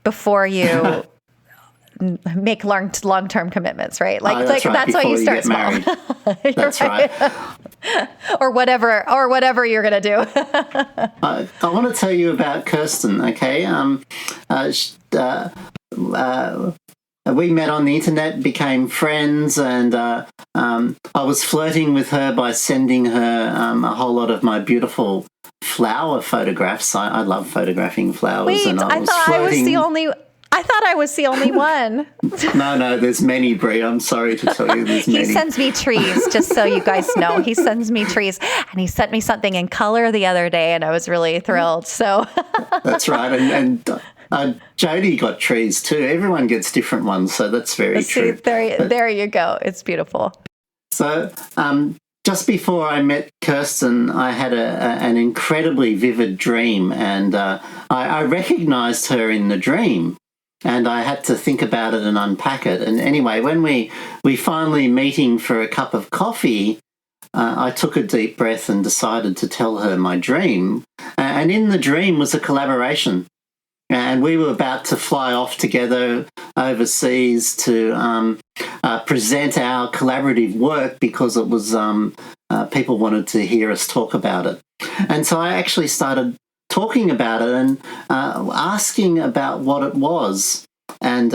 before you make long-term commitments, right? That's right, that's why you start small. That's right. or whatever you're going to do. I want to tell you about Kirsten, okay? We met on the internet, became friends, and I was flirting with her by sending her a whole lot of my beautiful flower photographs. I love photographing flowers. Wait, and I thought I was the only one. No, there's many, Brie. I'm sorry to tell you, there's many. He sends me trees, just so you guys know. He sends me trees, and he sent me something in color the other day, and I was really thrilled. So that's right, and Jody got trees too. Everyone gets different ones, so that's very true. There you go. It's beautiful. So, just before I met Kirsten, I had an incredibly vivid dream, and I recognized her in the dream, and I had to think about it and unpack it. And anyway, when we finally meeting for a cup of coffee, I took a deep breath and decided to tell her my dream. And in the dream was a collaboration. And we were about to fly off together overseas to present our collaborative work because it was people wanted to hear us talk about it. And so I actually started talking about it and asking about what it was. And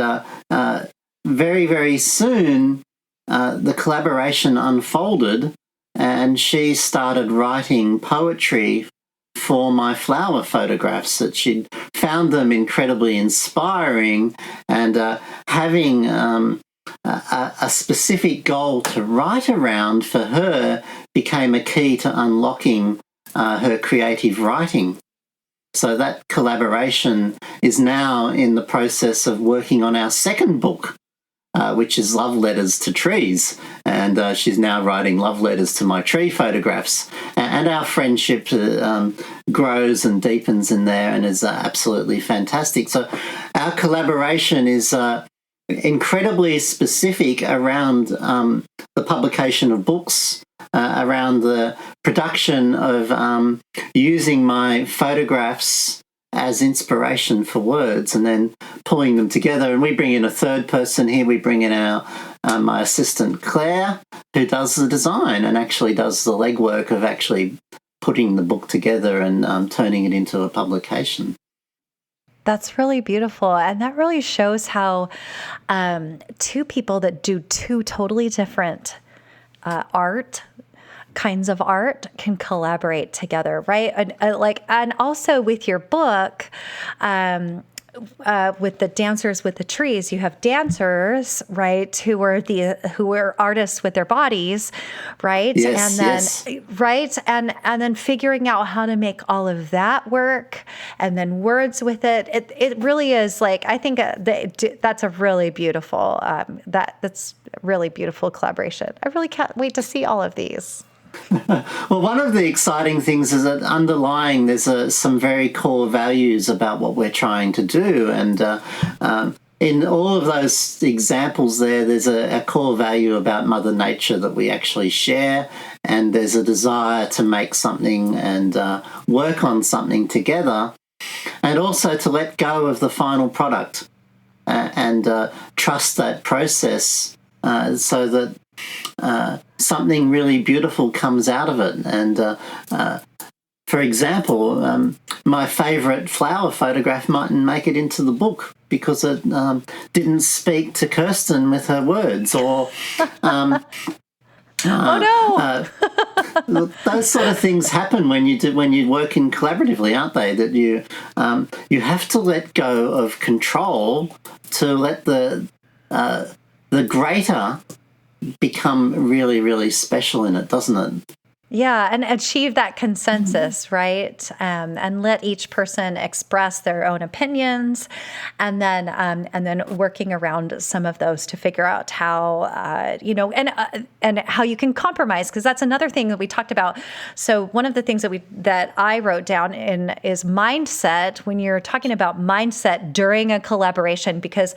very, very soon, the collaboration unfolded, and she started writing poetry for my flower photographs, that she'd found them incredibly inspiring, and having a specific goal to write around for her became a key to unlocking her creative writing. So that collaboration is now in the process of working on our second book, which is Love Letters to Trees. And she's now writing love letters to my tree photographs. And our friendship grows and deepens in there and is absolutely fantastic. So our collaboration is incredibly specific around the publication of books, around the production of using my photographs as inspiration for words and then pulling them together. And we bring in a third person here. We bring in my assistant Claire, who does the design and actually does the legwork of actually putting the book together and turning it into a publication. That's really beautiful. And that really shows how two people that do two totally different kinds of art can collaborate together, right? And also with your book, with the dancers with the trees, you have dancers, right, who were artists with their bodies, right? Yes, and then yes. right, and then figuring out how to make all of that work, and then words with it. It really is like, I think that's a really beautiful that's really beautiful collaboration. I really can't wait to see all of these. Well, one of the exciting things is that underlying there's some very core values about what we're trying to do. And in all of those examples there's a core value about Mother Nature that we actually share. And there's a desire to make something and work on something together. And also to let go of the final product and trust that process so that something really beautiful comes out of it. And for example, my favourite flower photograph mightn't make it into the book because it didn't speak to Kirsten with her words, or oh no! Those sort of things happen when you work in collaboratively, aren't they? That you have to let go of control to let the greater become really, really special in it, doesn't it? Yeah, and achieve that consensus, right? And let each person express their own opinions, and then working around some of those to figure out how and how you can compromise, because that's another thing that we talked about. So one of the things that I wrote down is mindset, when you're talking about mindset during a collaboration, because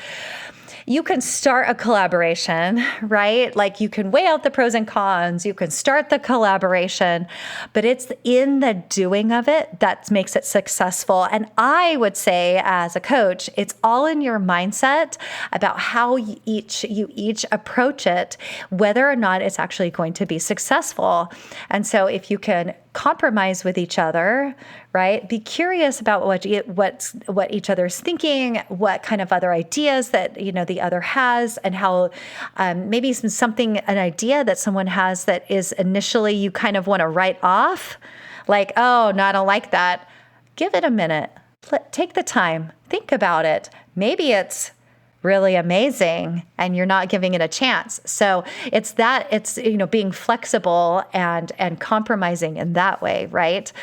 you can start a collaboration, right? Like you can weigh out the pros and cons, you can start the collaboration, but it's in the doing of it that makes it successful. And I would say as a coach, it's all in your mindset about how you each approach it, whether or not it's actually going to be successful. And so if you can compromise with each other, right? Be curious about what each other's thinking, what kind of other ideas that the other has, and how maybe an idea that someone has that is initially you kind of want to write off, like, oh no, I don't like that. Give it a minute. Take the time. Think about it. Maybe it's really amazing and you're not giving it a chance. So it's being flexible and compromising in that way, right?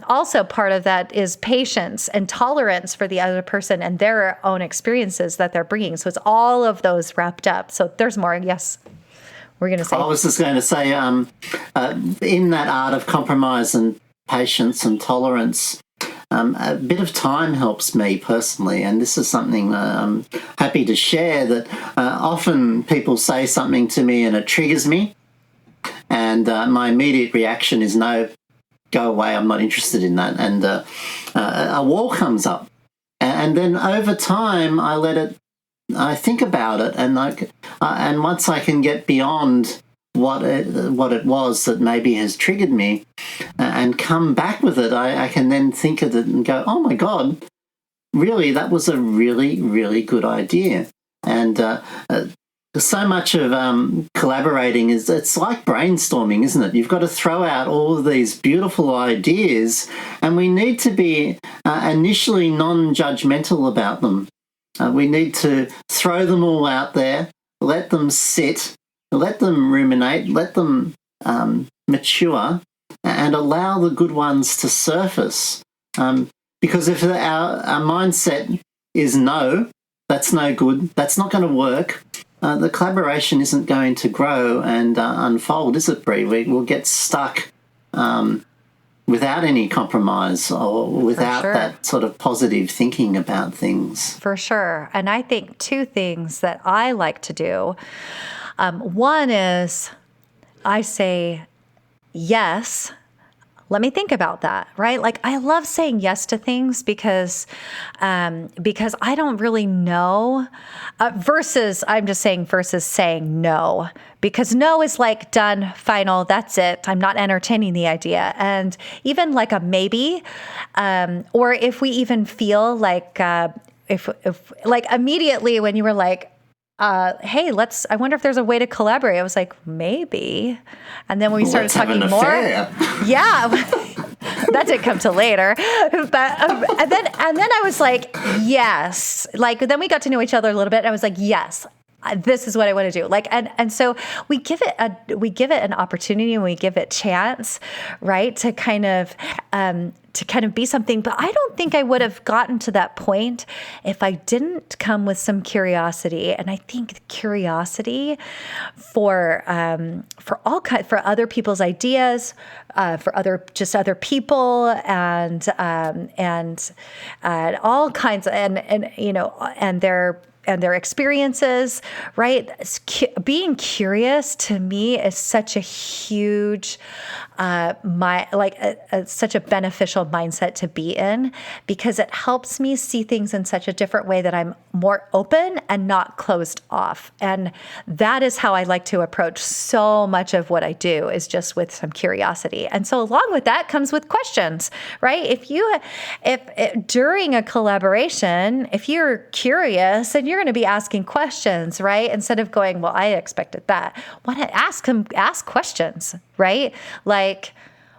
Also part of that is patience and tolerance for the other person and their own experiences that they're bringing. So it's all of those wrapped up. So there's more. Yes. We're going to say. I was just going to say, in that art of compromise and patience and tolerance, a bit of time helps me personally, and this is something I'm happy to share, that often people say something to me and it triggers me, and my immediate reaction is, no, go away, I'm not interested in that, and a wall comes up. And then over time I think about it, and once I can get beyond what it was that maybe has triggered me and come back with it, I can then think of it and go, oh my God, really, that was a really, really good idea. And so much of collaborating it's like brainstorming, isn't it? You've got to throw out all of these beautiful ideas, and we need to be initially non-judgmental about them. We need to throw them all out there, let them sit, let them ruminate, let them mature, and allow the good ones to surface. Because if our mindset is no, that's no good, that's not going to work, the collaboration isn't going to grow and unfold, is it, Brie? We'll get stuck without any compromise or without that sort of positive thinking about things. For sure. And I think two things that I like to do. One is I say, yes, let me think about that, right? Like I love saying yes to things because I don't really know, versus saying no, because no is like done, final, that's it. I'm not entertaining the idea. And even like a maybe, or if we even feel like, if like immediately when you were like, hey, I wonder if there's a way to collaborate. I was like, maybe. And then when we started talking more, yeah, that did come to later. But, and then I was like, yes, like, then we got to know each other a little bit. And I was like, yes, this is what I want to do. Like, and so we give it an opportunity and we give it chance, right? To kind of be something. But I don't think I would have gotten to that point if I didn't come with some curiosity. And I think curiosity for other people's ideas, for other people, and all kinds of, and their experiences, right? Being curious to me is such a huge, such a beneficial mindset to be in, because it helps me see things in such a different way that I'm more open and not closed off. And that is how I like to approach so much of what I do, is just with some curiosity. And so along with that comes with questions, right? If during a collaboration, if you're curious and you're going to be asking questions, right? Instead of going, well, I expected that. Want to ask questions, right? Like,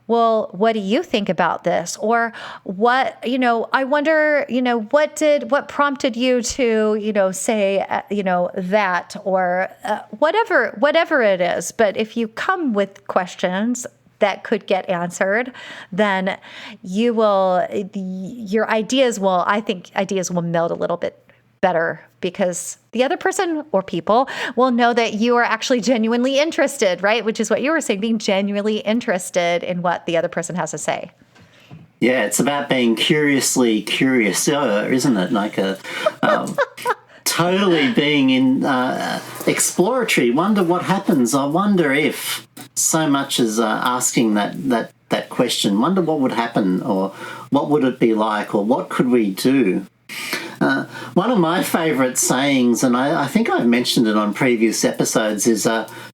well, what do you think about this? Or what, I wonder, what prompted you to, say, that, or whatever it is. But if you come with questions that could get answered, then I think ideas will meld a little bit better, because the other person or people will know that you are actually genuinely interested, right? Which is what you were saying, being genuinely interested in what the other person has to say. Yeah, it's about being curiously curious, isn't it? Like totally being in exploratory. Wonder what happens. I wonder if so much as asking that question. Wonder what would happen, or what would it be like, or what could we do? One of my favourite sayings, and I think I've mentioned it on previous episodes, is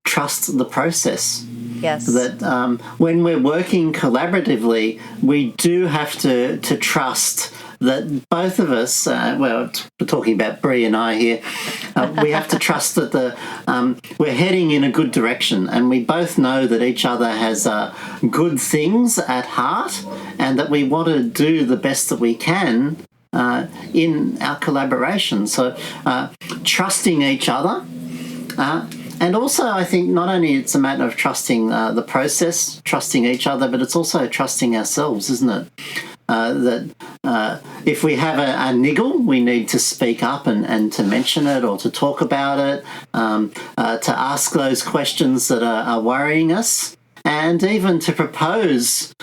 trust the process. Yes. That when we're working collaboratively, we do have to trust that both of us, we're talking about Brie and I here, we have to trust that we're heading in a good direction, and we both know that each other has good things at heart, and that we want to do the best that we can in our collaboration. So trusting each other. And also, I think not only it's a matter of trusting the process, trusting each other, but it's also trusting ourselves, isn't it? That if we have a niggle, we need to speak up and to mention it, or to talk about it, to ask those questions that are worrying us, and even to propose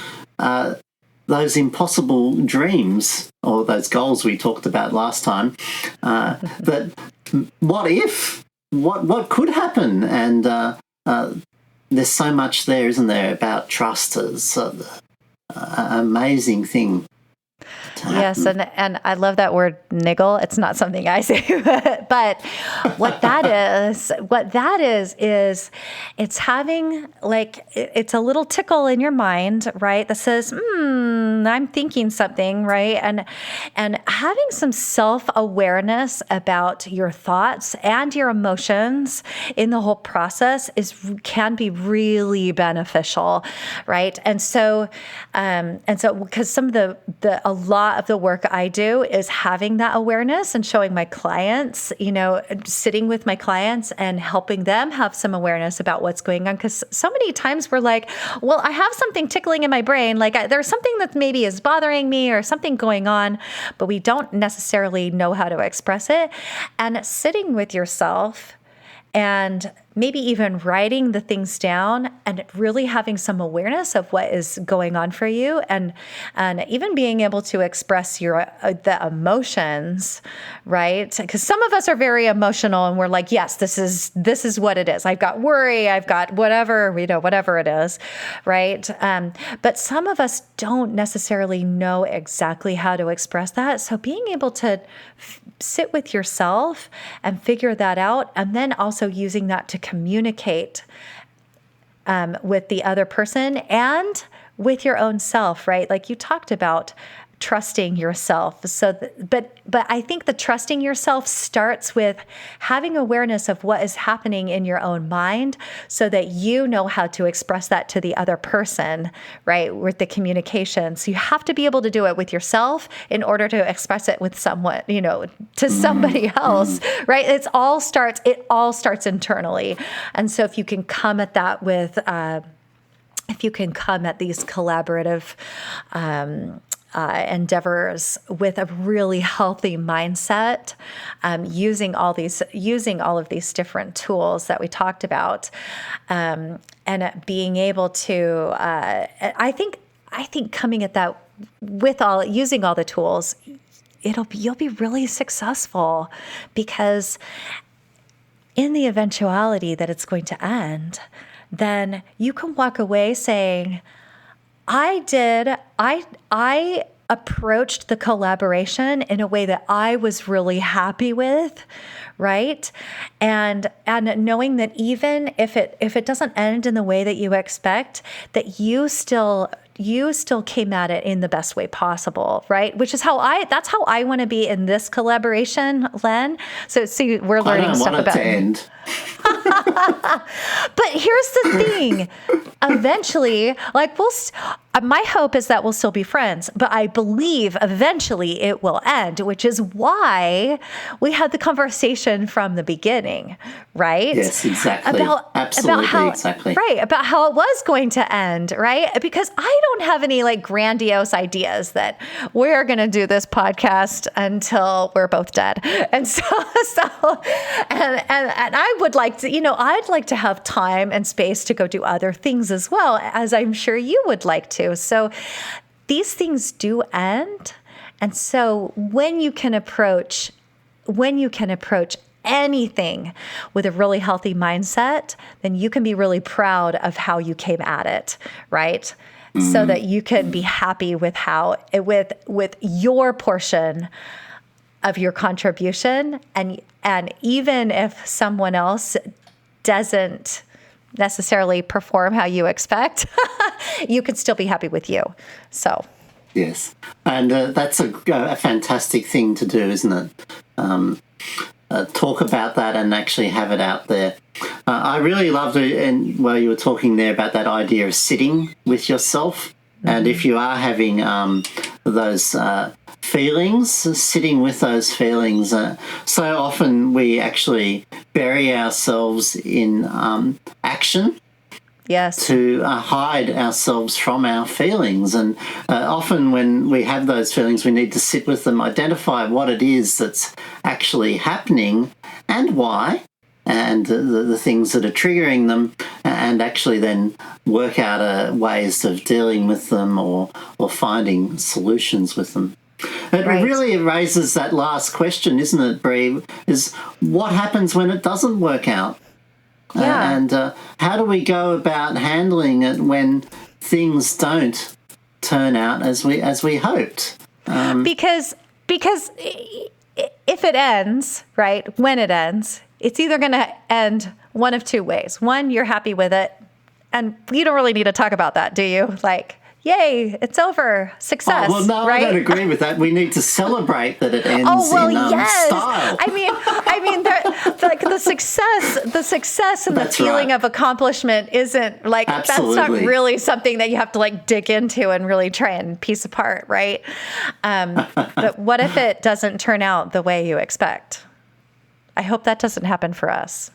those impossible dreams, or those goals we talked about last time. That what if? What could happen? And there's so much there, isn't there, about trust as an amazing thing. Yes, and I love that word niggle. It's not something I say, but what that is it's having, like, it's a little tickle in your mind, right? That says, I'm thinking something, right? And having some self-awareness about your thoughts and your emotions in the whole process can be really beneficial, right? And so because a lot of the work I do is having that awareness and showing my clients, sitting with my clients and helping them have some awareness about what's going on. Because so many times we're like, well, I have something tickling in my brain. Like there's something that maybe is bothering me or something going on, but we don't necessarily know how to express it. And sitting with yourself and maybe even writing the things down and really having some awareness of what is going on for you, and even being able to express the emotions, right? Because some of us are very emotional and we're like, yes, this is what it is. I've got worry, I've got whatever, whatever it is, right? But some of us don't necessarily know exactly how to express that. So being able to sit with yourself and figure that out, and then also using that to communicate with the other person and with your own self, right? Like you talked about trusting yourself. But I think the trusting yourself starts with having awareness of what is happening in your own mind, so that you know how to express that to the other person, right? With the communication. So you have to be able to do it with yourself in order to express it with someone, to somebody else, right? It all starts internally. And so if you can come at that with, if you can come at these collaborative endeavors with a really healthy mindset, using all of these different tools that we talked about, and being able to, I think coming at that with using all the tools, you'll be really successful, because in the eventuality that it's going to end, then you can walk away saying, I approached the collaboration in a way that I was really happy with, right? And knowing that even if it doesn't end in the way that you expect, that you still came at it in the best way possible, right? Which is that's how I want to be in this collaboration, Len. So see, we're learning stuff about it to end. But here's the thing. Eventually, my hope is that we'll still be friends, but I believe eventually it will end, which is why we had the conversation from the beginning, right? Yes, exactly. Exactly. Right, about how it was going to end, right? Because I don't have any grandiose ideas that we're going to do this podcast until we're both dead. And so and I would like to, I'd like to have time and space to go do other things as well, as I'm sure you would like to. So these things do end. And so when you can approach when you can approach anything with a really healthy mindset, then you can be really proud of how you came at it, right? So that you can be happy with how with your portion of your contribution, and even if someone else doesn't necessarily perform how you expect, you can still be happy with you. So yes, and that's a fantastic thing to do, isn't it? Talk about that and actually have it out there. I really loved it, and while you were talking there about that idea of sitting with yourself, and if you are having those feelings, sitting with those feelings. So often we actually bury ourselves in action. yes, To hide ourselves from our feelings. And often when we have those feelings, we need to sit with them, identify what it is that's actually happening and why, and the things that are triggering them, and actually then work out ways of dealing with them or finding solutions with them. It Right. really raises that last question, isn't it, Brie, is what happens when it doesn't work out? Yeah. And how do we go about handling it when things don't turn out as we hoped? Because if it ends, right, when it ends, it's either going to end one of two ways. One, you're happy with it, and you don't really need to talk about that, do you? Like, yay, it's over, success. Oh, well, no, right? I don't agree with that. We need to celebrate that it ends yes. style. I mean, like the success and That's the feeling right. of accomplishment isn't like Absolutely. that's not really something that you have to like dig into and really try and piece apart, right? But what if it doesn't turn out the way you expect? I hope that doesn't happen for us.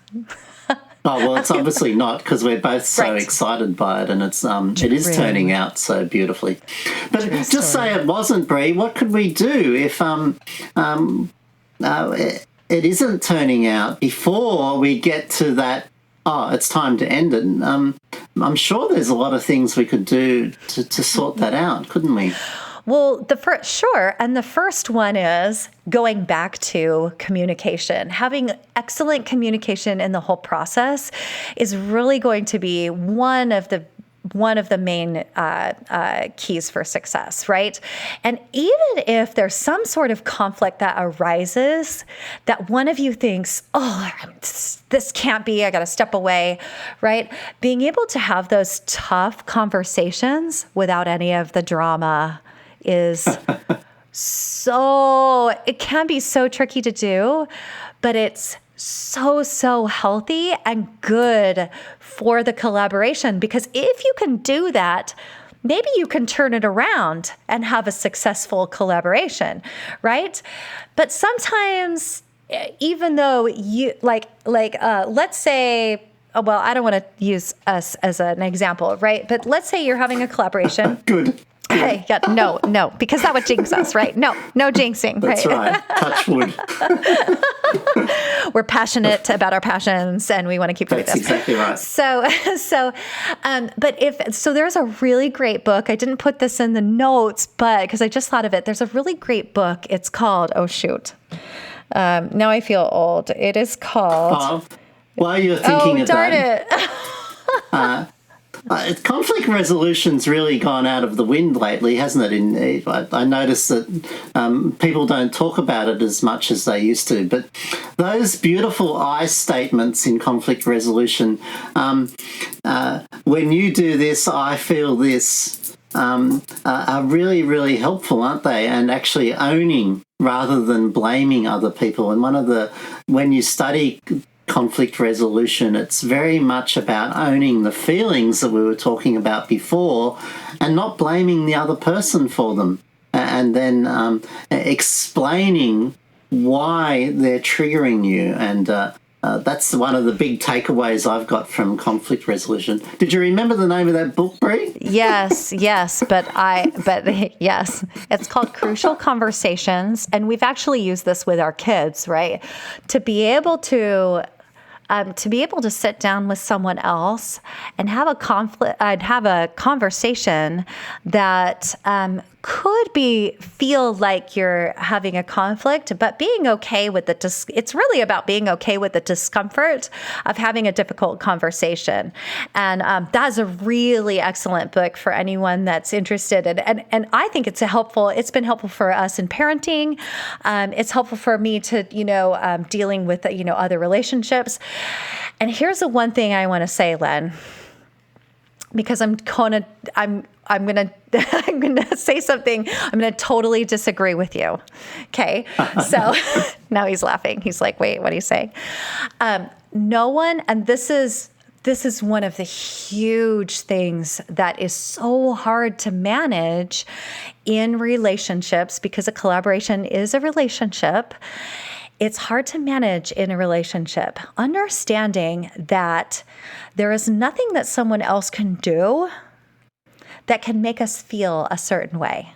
Oh, well, it's obviously not, because we're both so Right. excited by it, and it is turning out so beautifully. But just say it wasn't, Brie. What could we do if it isn't turning out before we get to that? Oh, it's time to end it. I'm sure there's a lot of things we could do to sort that out, couldn't we? Well, sure. And the first one is going back to communication. Having excellent communication in the whole process is really going to be one of the main keys for success, right? And even if there's some sort of conflict that arises that one of you thinks, oh, this can't be, I got to step away, right? Being able to have those tough conversations without any of the drama is it can be so tricky to do, but it's so healthy and good for the collaboration, because if you can do that, maybe you can turn it around and have a successful collaboration, right? But sometimes, even though you let's say, well, I don't want to use us as an example, right? But let's say you're having a collaboration. Good. Hey, yeah, no, because that would jinx us, right? No jinxing, That's right. Touch wood. We're passionate about our passions, and we want to keep doing That's this. exactly right. So there's a really great book. I didn't put this in the notes, but because I just thought of it, there's a really great book. It's called, oh shoot, now I feel old. It is called. While you're thinking of darn that, it. Conflict resolution's really gone out of the wind lately, hasn't it? I noticed that people don't talk about it as much as they used to. But those beautiful I statements in conflict resolution, when you do this, I feel this, are really, really helpful, aren't they? And actually owning rather than blaming other people. And when you study conflict resolution, it's very much about owning the feelings that we were talking about before and not blaming the other person for them, and then explaining why they're triggering you. And that's one of the big takeaways I've got from conflict resolution. Did you remember the name of that book, Brie? Yes, but yes, it's called Crucial Conversations, and we've actually used this with our kids, right? To be able to sit down with someone else and have a conversation that could feel like you're having a conflict, but being okay with it's really about being okay with the discomfort of having a difficult conversation. And that's a really excellent book for anyone that's interested. And I think it's been helpful for us in parenting. It's helpful for me to, dealing with, other relationships. And here's the one thing I want to say, Len, because I'm going to say something. I'm going to totally disagree with you. Okay. So now he's laughing. He's like, wait, what are you saying? No one, and this is one of the huge things that is so hard to manage in relationships, because a collaboration is a relationship. It's hard to manage in a relationship. Understanding that there is nothing that someone else can do that can make us feel a certain way.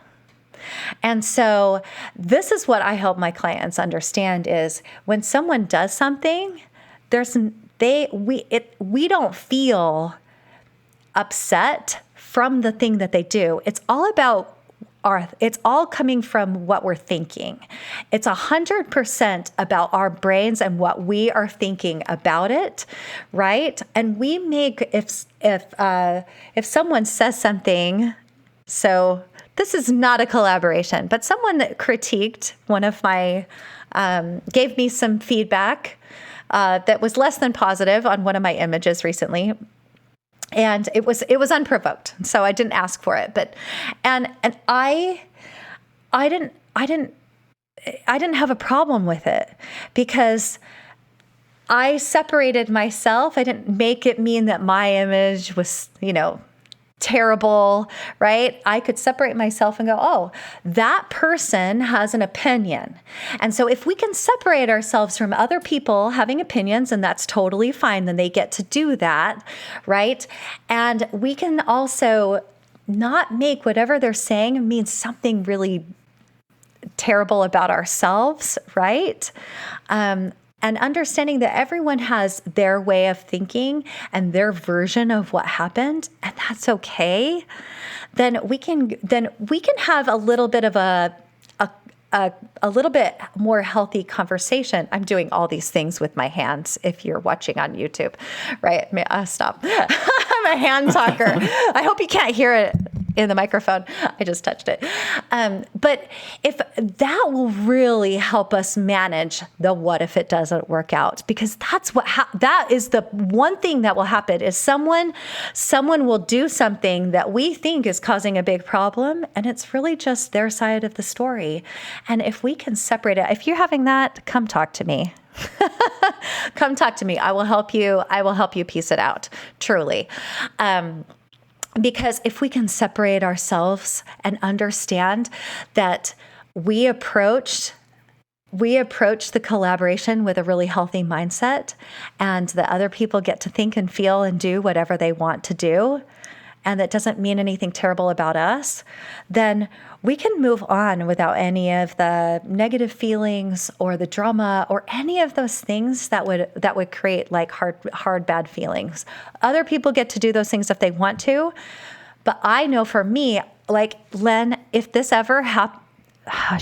And so this is what I help my clients understand is when someone does something, we don't feel upset from the thing that they do. It's all coming from what we're thinking. It's 100% about our brains and what we are thinking about it, right? And we make if someone says something, so this is not a collaboration, but someone that critiqued one of my, gave me some feedback that was less than positive on one of my images recently. And it was unprovoked, so I didn't ask for it. But and I didn't have a problem with it because I separated myself. I didn't make it mean that my image was, terrible, right? I could separate myself and go, oh, that person has an opinion. And so if we can separate ourselves from other people having opinions, and that's totally fine, then they get to do that, right? And we can also not make whatever they're saying mean something really terrible about ourselves, right? And understanding that everyone has their way of thinking and their version of what happened, and that's okay. Then we can have a little bit of a little bit more healthy conversation. I'm doing all these things with my hands. If you're watching on YouTube, right? Stop. I'm a hand talker. I hope you can't hear it in the microphone. I just touched it. But if that will really help us manage the what if it doesn't work out, because that's that is the one thing that will happen is someone will do something that we think is causing a big problem, and it's really just their side of the story. And if we can separate it, if you're having that, come talk to me. Come talk to me. I will help you. I will help you piece it out. Truly. Because if we can separate ourselves and understand that we approached the collaboration with a really healthy mindset, and that other people get to think and feel and do whatever they want to do, and that doesn't mean anything terrible about us, then we can move on without any of the negative feelings or the drama or any of those things that would create like hard bad feelings. Other people get to do those things if they want to, but I know for me, like Len, if this ever happened,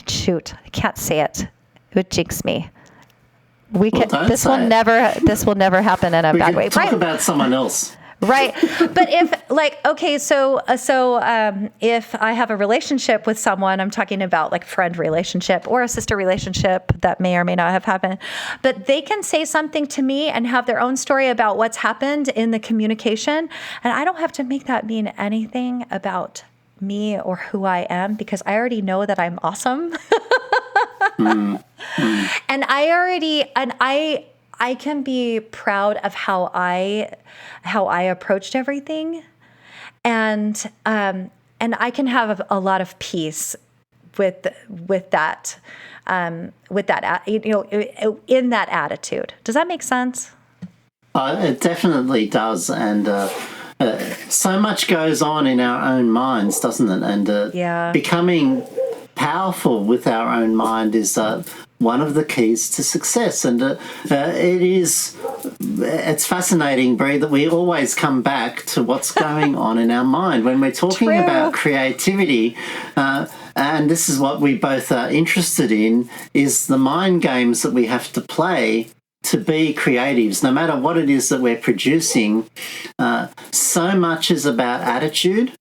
shoot, I can't say it. It would jinx me. This will never happen in a bad way. Talk about someone else. Right. But if if I have a relationship with someone, I'm talking about like friend relationship or a sister relationship that may or may not have happened, but they can say something to me and have their own story about what's happened in the communication. And I don't have to make that mean anything about me or who I am, because I already know that I'm awesome. And I can be proud of how I approached everything, and I can have a lot of peace with that in that attitude. Does that make sense? It definitely does, and so much goes on in our own minds, doesn't it? And becoming powerful with our own mind is one of the keys to success. And it's fascinating, Brie, that we always come back to what's going on in our mind when we're talking about creativity. And this is what we both are interested in, is the mind games that we have to play to be creatives, no matter what it is that we're producing. So much is about attitude.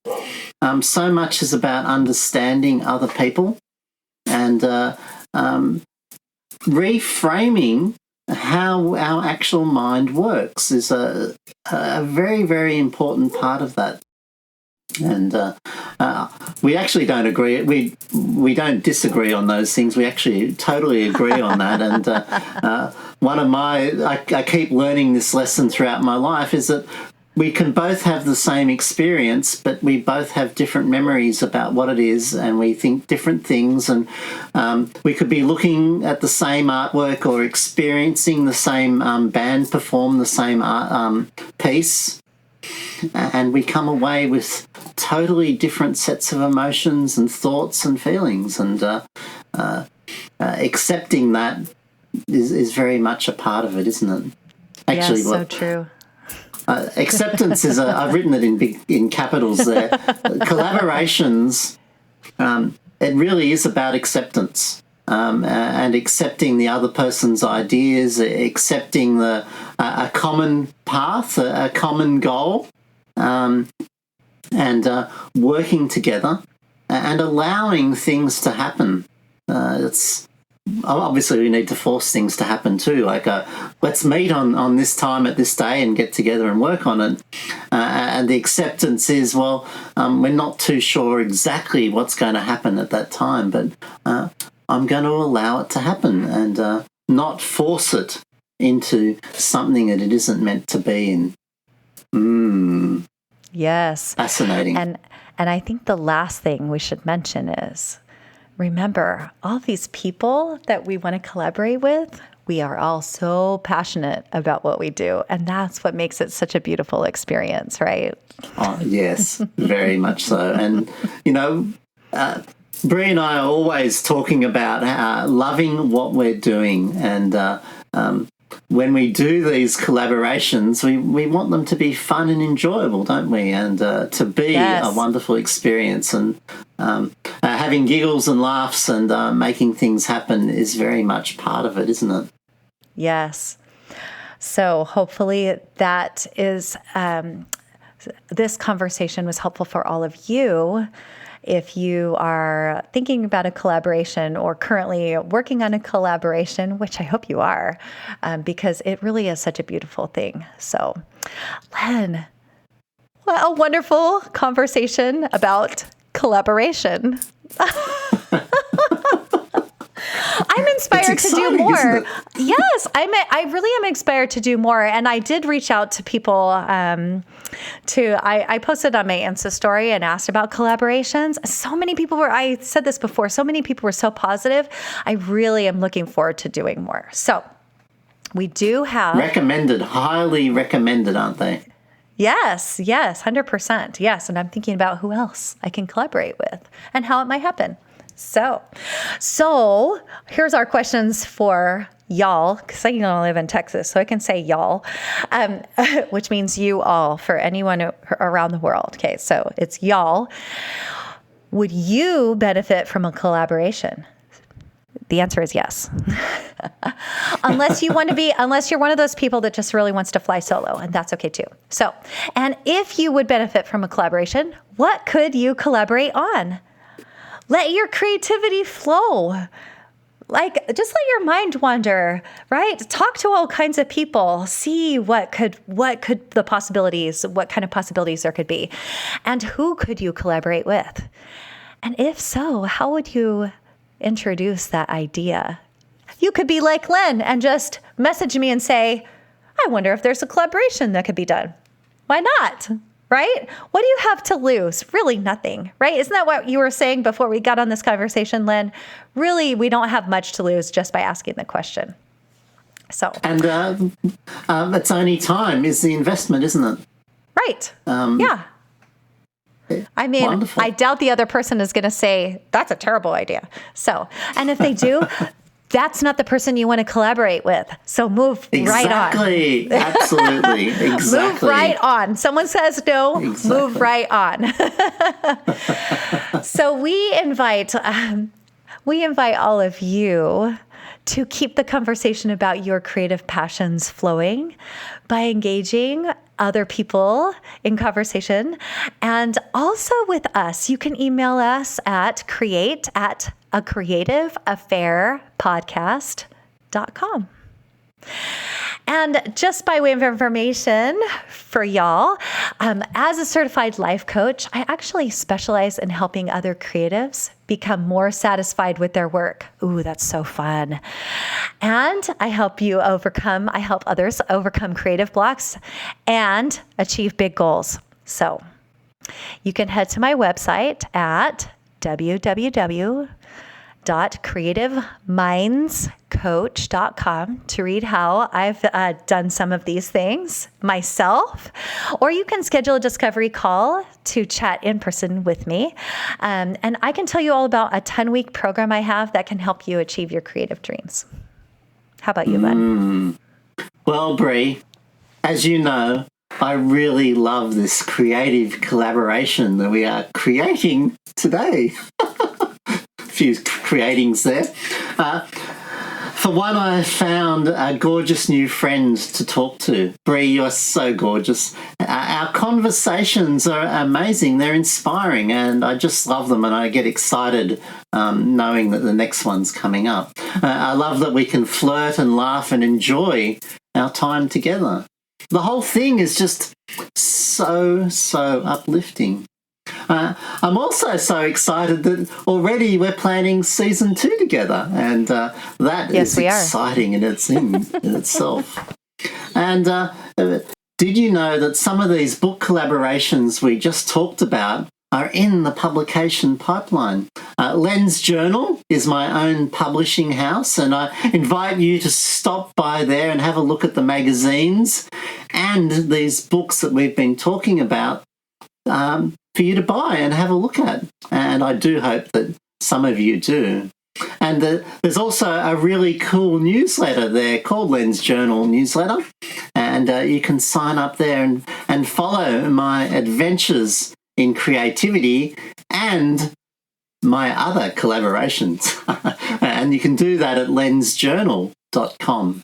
So much is about understanding other people and reframing how our actual mind works is a very, very important part of that. And we actually don't agree. We don't disagree on those things. We actually totally agree on that. And one of I keep learning this lesson throughout my life is that we can both have the same experience, but we both have different memories about what it is, and we think different things. And we could be looking at the same artwork or experiencing the same band perform the same art piece, and we come away with totally different sets of emotions and thoughts and feelings. And accepting that is very much a part of it, isn't it? Actually, yes, so true. Acceptance is I've written it in capitals there. Collaborations, it really is about acceptance, and accepting the other person's ideas, accepting a common path, a common goal, and working together and allowing things to happen. It's obviously we need to force things to happen too, like let's meet on this time at this day and get together and work on it. And the acceptance is, well, we're not too sure exactly what's going to happen at that time, but I'm going to allow it to happen and not force it into something that it isn't meant to be in. Yes. Fascinating. And I think the last thing we should mention is, remember, all these people that we want to collaborate with, we are all so passionate about what we do. And that's what makes it such a beautiful experience, right? Oh, yes, very much so. And, Brie and I are always talking about loving what we're doing. And when we do these collaborations, we want them to be fun and enjoyable, don't we? And to be a wonderful experience. And having giggles and laughs and making things happen is very much part of it, isn't it? Yes. So hopefully that is, this conversation was helpful for all of you. If you are thinking about a collaboration or currently working on a collaboration, which I hope you are, because it really is such a beautiful thing. So, Len, what a wonderful conversation about collaboration. I'm inspired to do more. Yes, I really am inspired to do more. And I did reach out to people. I posted on my Insta story and asked about collaborations. So many people I said this before, so many people were so positive. I really am looking forward to doing more. So we do have highly recommended, aren't they? Yes, 100%. Yes. And I'm thinking about who else I can collaborate with and how it might happen. So here's our questions for y'all, because I live in Texas, so I can say y'all, which means you all for anyone around the world. Okay, so it's y'all. Would you benefit from a collaboration? The answer is yes. unless you're one of those people that just really wants to fly solo, and that's okay too. So, and if you would benefit from a collaboration, what could you collaborate on? Let your creativity flow. Just let your mind wander, right? Talk to all kinds of people. See what kind of possibilities there could be. And who could you collaborate with? And if so, how would you introduce that idea? You could be like Len and just message me and say, I wonder if there's a collaboration that could be done. Why not? Right? What do you have to lose? Really nothing, right? Isn't that what you were saying before we got on this conversation, Len? Really, we don't have much to lose just by asking the question. So, and it's only time is the investment, isn't it? Right. Yeah. I mean, wonderful. I doubt the other person is going to say, that's a terrible idea. So, and if they do, that's not the person you want to collaborate with. So move right on. Exactly. Absolutely. Exactly. Move right on. Someone says no, move right on. So we invite all of you to keep the conversation about your creative passions flowing by engaging other people in conversation and also with us. You can email us at create@acreativeaffairpodcast.com. And just by way of information for y'all, as a certified life coach, I actually specialize in helping other creatives become more satisfied with their work. Ooh, that's so fun. And I help others overcome creative blocks and achieve big goals. So you can head to my website at www.creativemindscoach.com to read how I've done some of these things myself, or you can schedule a discovery call to chat in person with me. And I can tell you all about a 10-week program I have that can help you achieve your creative dreams. How about you, Len? Well, Brie, as you know, I really love this creative collaboration that we are creating today. Few creatings there. For one, I found a gorgeous new friend to talk to. Brie, you're so gorgeous. Our conversations are amazing. They're inspiring, and I just love them, and I get excited knowing that the next one's coming up. I love that we can flirt and laugh and enjoy our time together. The whole thing is just so uplifting. I'm also so excited that already we're planning season 2 together, and that is exciting in itself. And did you know that some of these book collaborations we just talked about are in the publication pipeline? Len's Journal is my own publishing house, and I invite you to stop by there and have a look at the magazines and these books that we've been talking about for you to buy and have a look at. And I do hope that some of you do. And there's also a really cool newsletter there called Len's Journal Newsletter. And you can sign up there and follow my adventures in creativity and my other collaborations. And you can do that at lensjournal.com.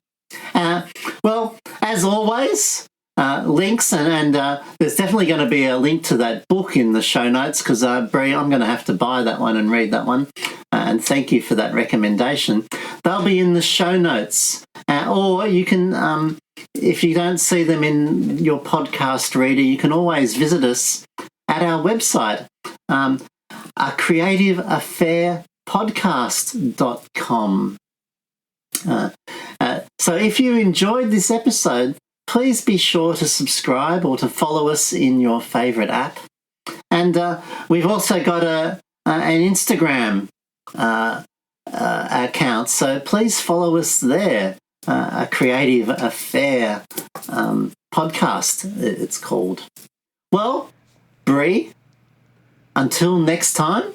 Well, as always, links and there's definitely going to be a link to that book in the show notes because, Brie, I'm going to have to buy that one and read that one. And thank you for that recommendation. They'll be in the show notes. Or you can, if you don't see them in your podcast reader, you can always visit us at our website, creativeaffairpodcast.com. So if you enjoyed this episode, please be sure to subscribe or to follow us in your favourite app. And we've also got an Instagram account, so please follow us there. A Creative Affair podcast, it's called. Well, Brie, until next time,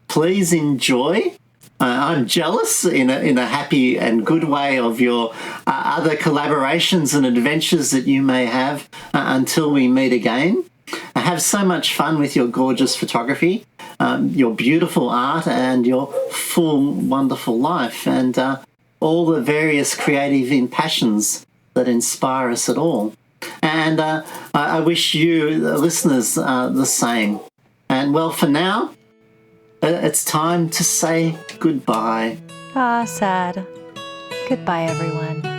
please enjoy. I'm jealous in a happy and good way of your other collaborations and adventures that you may have until we meet again. Have so much fun with your gorgeous photography, your beautiful art, and your full, wonderful life, and all the various creative passions that inspire us at all. And I wish you, the listeners, the same. And well, for now, it's time to say goodbye. Ah, sad. Goodbye, everyone.